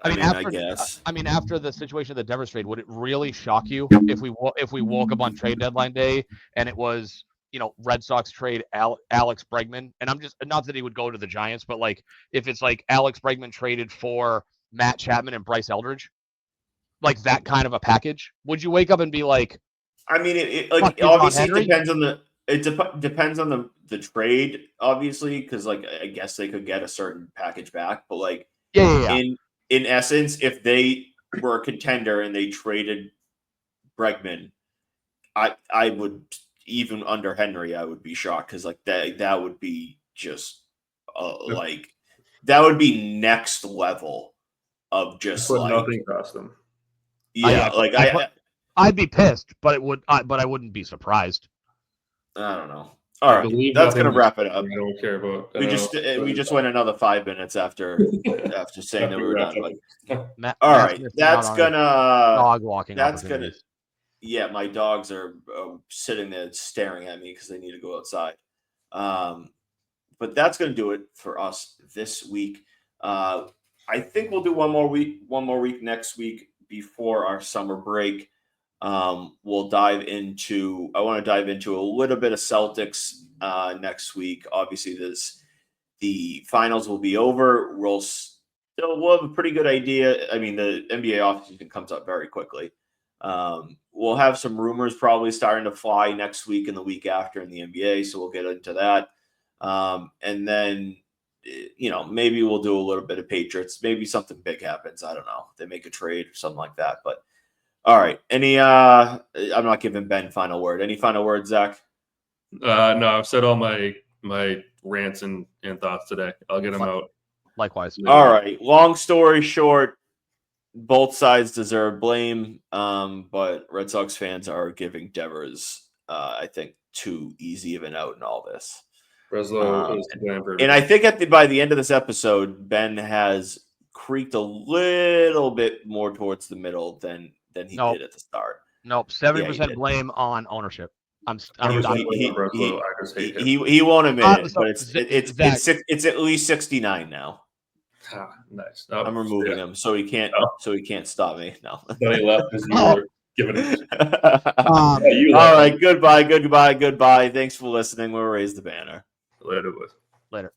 I guess. After the situation of the Devers trade, would it really shock you if we woke up on trade deadline day and it was Red Sox trade Alex Bregman, and I'm just not that he would go to the Giants, but like if it's like Alex Bregman traded for Matt Chapman and Bryce Eldridge, like that kind of a package, would you wake up and be like? It obviously depends on the trade, obviously, because like I guess they could get a certain package back, but like in essence, if they were a contender and they traded Bregman, I would. Even under Henry, I would be shocked because like that would be just like that would be next level of just like nothing past them. Yeah, I'd be pissed, but I wouldn't be surprised. I don't know. All right, that's gonna wrap it up. I don't care about. We just went another 5 minutes after saying that we were done. All right, that's gonna dog walking. That's gonna. Yeah, my dogs are sitting there staring at me because they need to go outside. But that's going to do it for us this week. I think we'll do one more week next week before our summer break. We'll dive into. I want to dive into a little bit of Celtics next week. Obviously, the finals will be over. So we'll have a pretty good idea. I mean, the NBA offseason comes up very quickly. We'll have some rumors probably starting to fly next week and the week after in the NBA, so we'll get into that. And then, maybe we'll do a little bit of Patriots. Maybe something big happens. I don't know. They make a trade or something like that. But all right. I'm not giving Ben final word. Any final words, Zach? No, I've said all my rants and thoughts today. I'll get them out. Likewise. All right. Long story short, both sides deserve blame, but Red Sox fans are giving Devers, I think, too easy of an out in all this. Breslow is to blame for and I think by the end of this episode, Ben has creaked a little bit more towards the middle than he did at the start. Nope, 70% blame on ownership. He won't admit it, but it's at least 69 now. Nice. I'm removing him so he can't stop me. No. Then he left as you were giving it. All right. Goodbye. Thanks for listening. We'll raise the banner. Later. Later.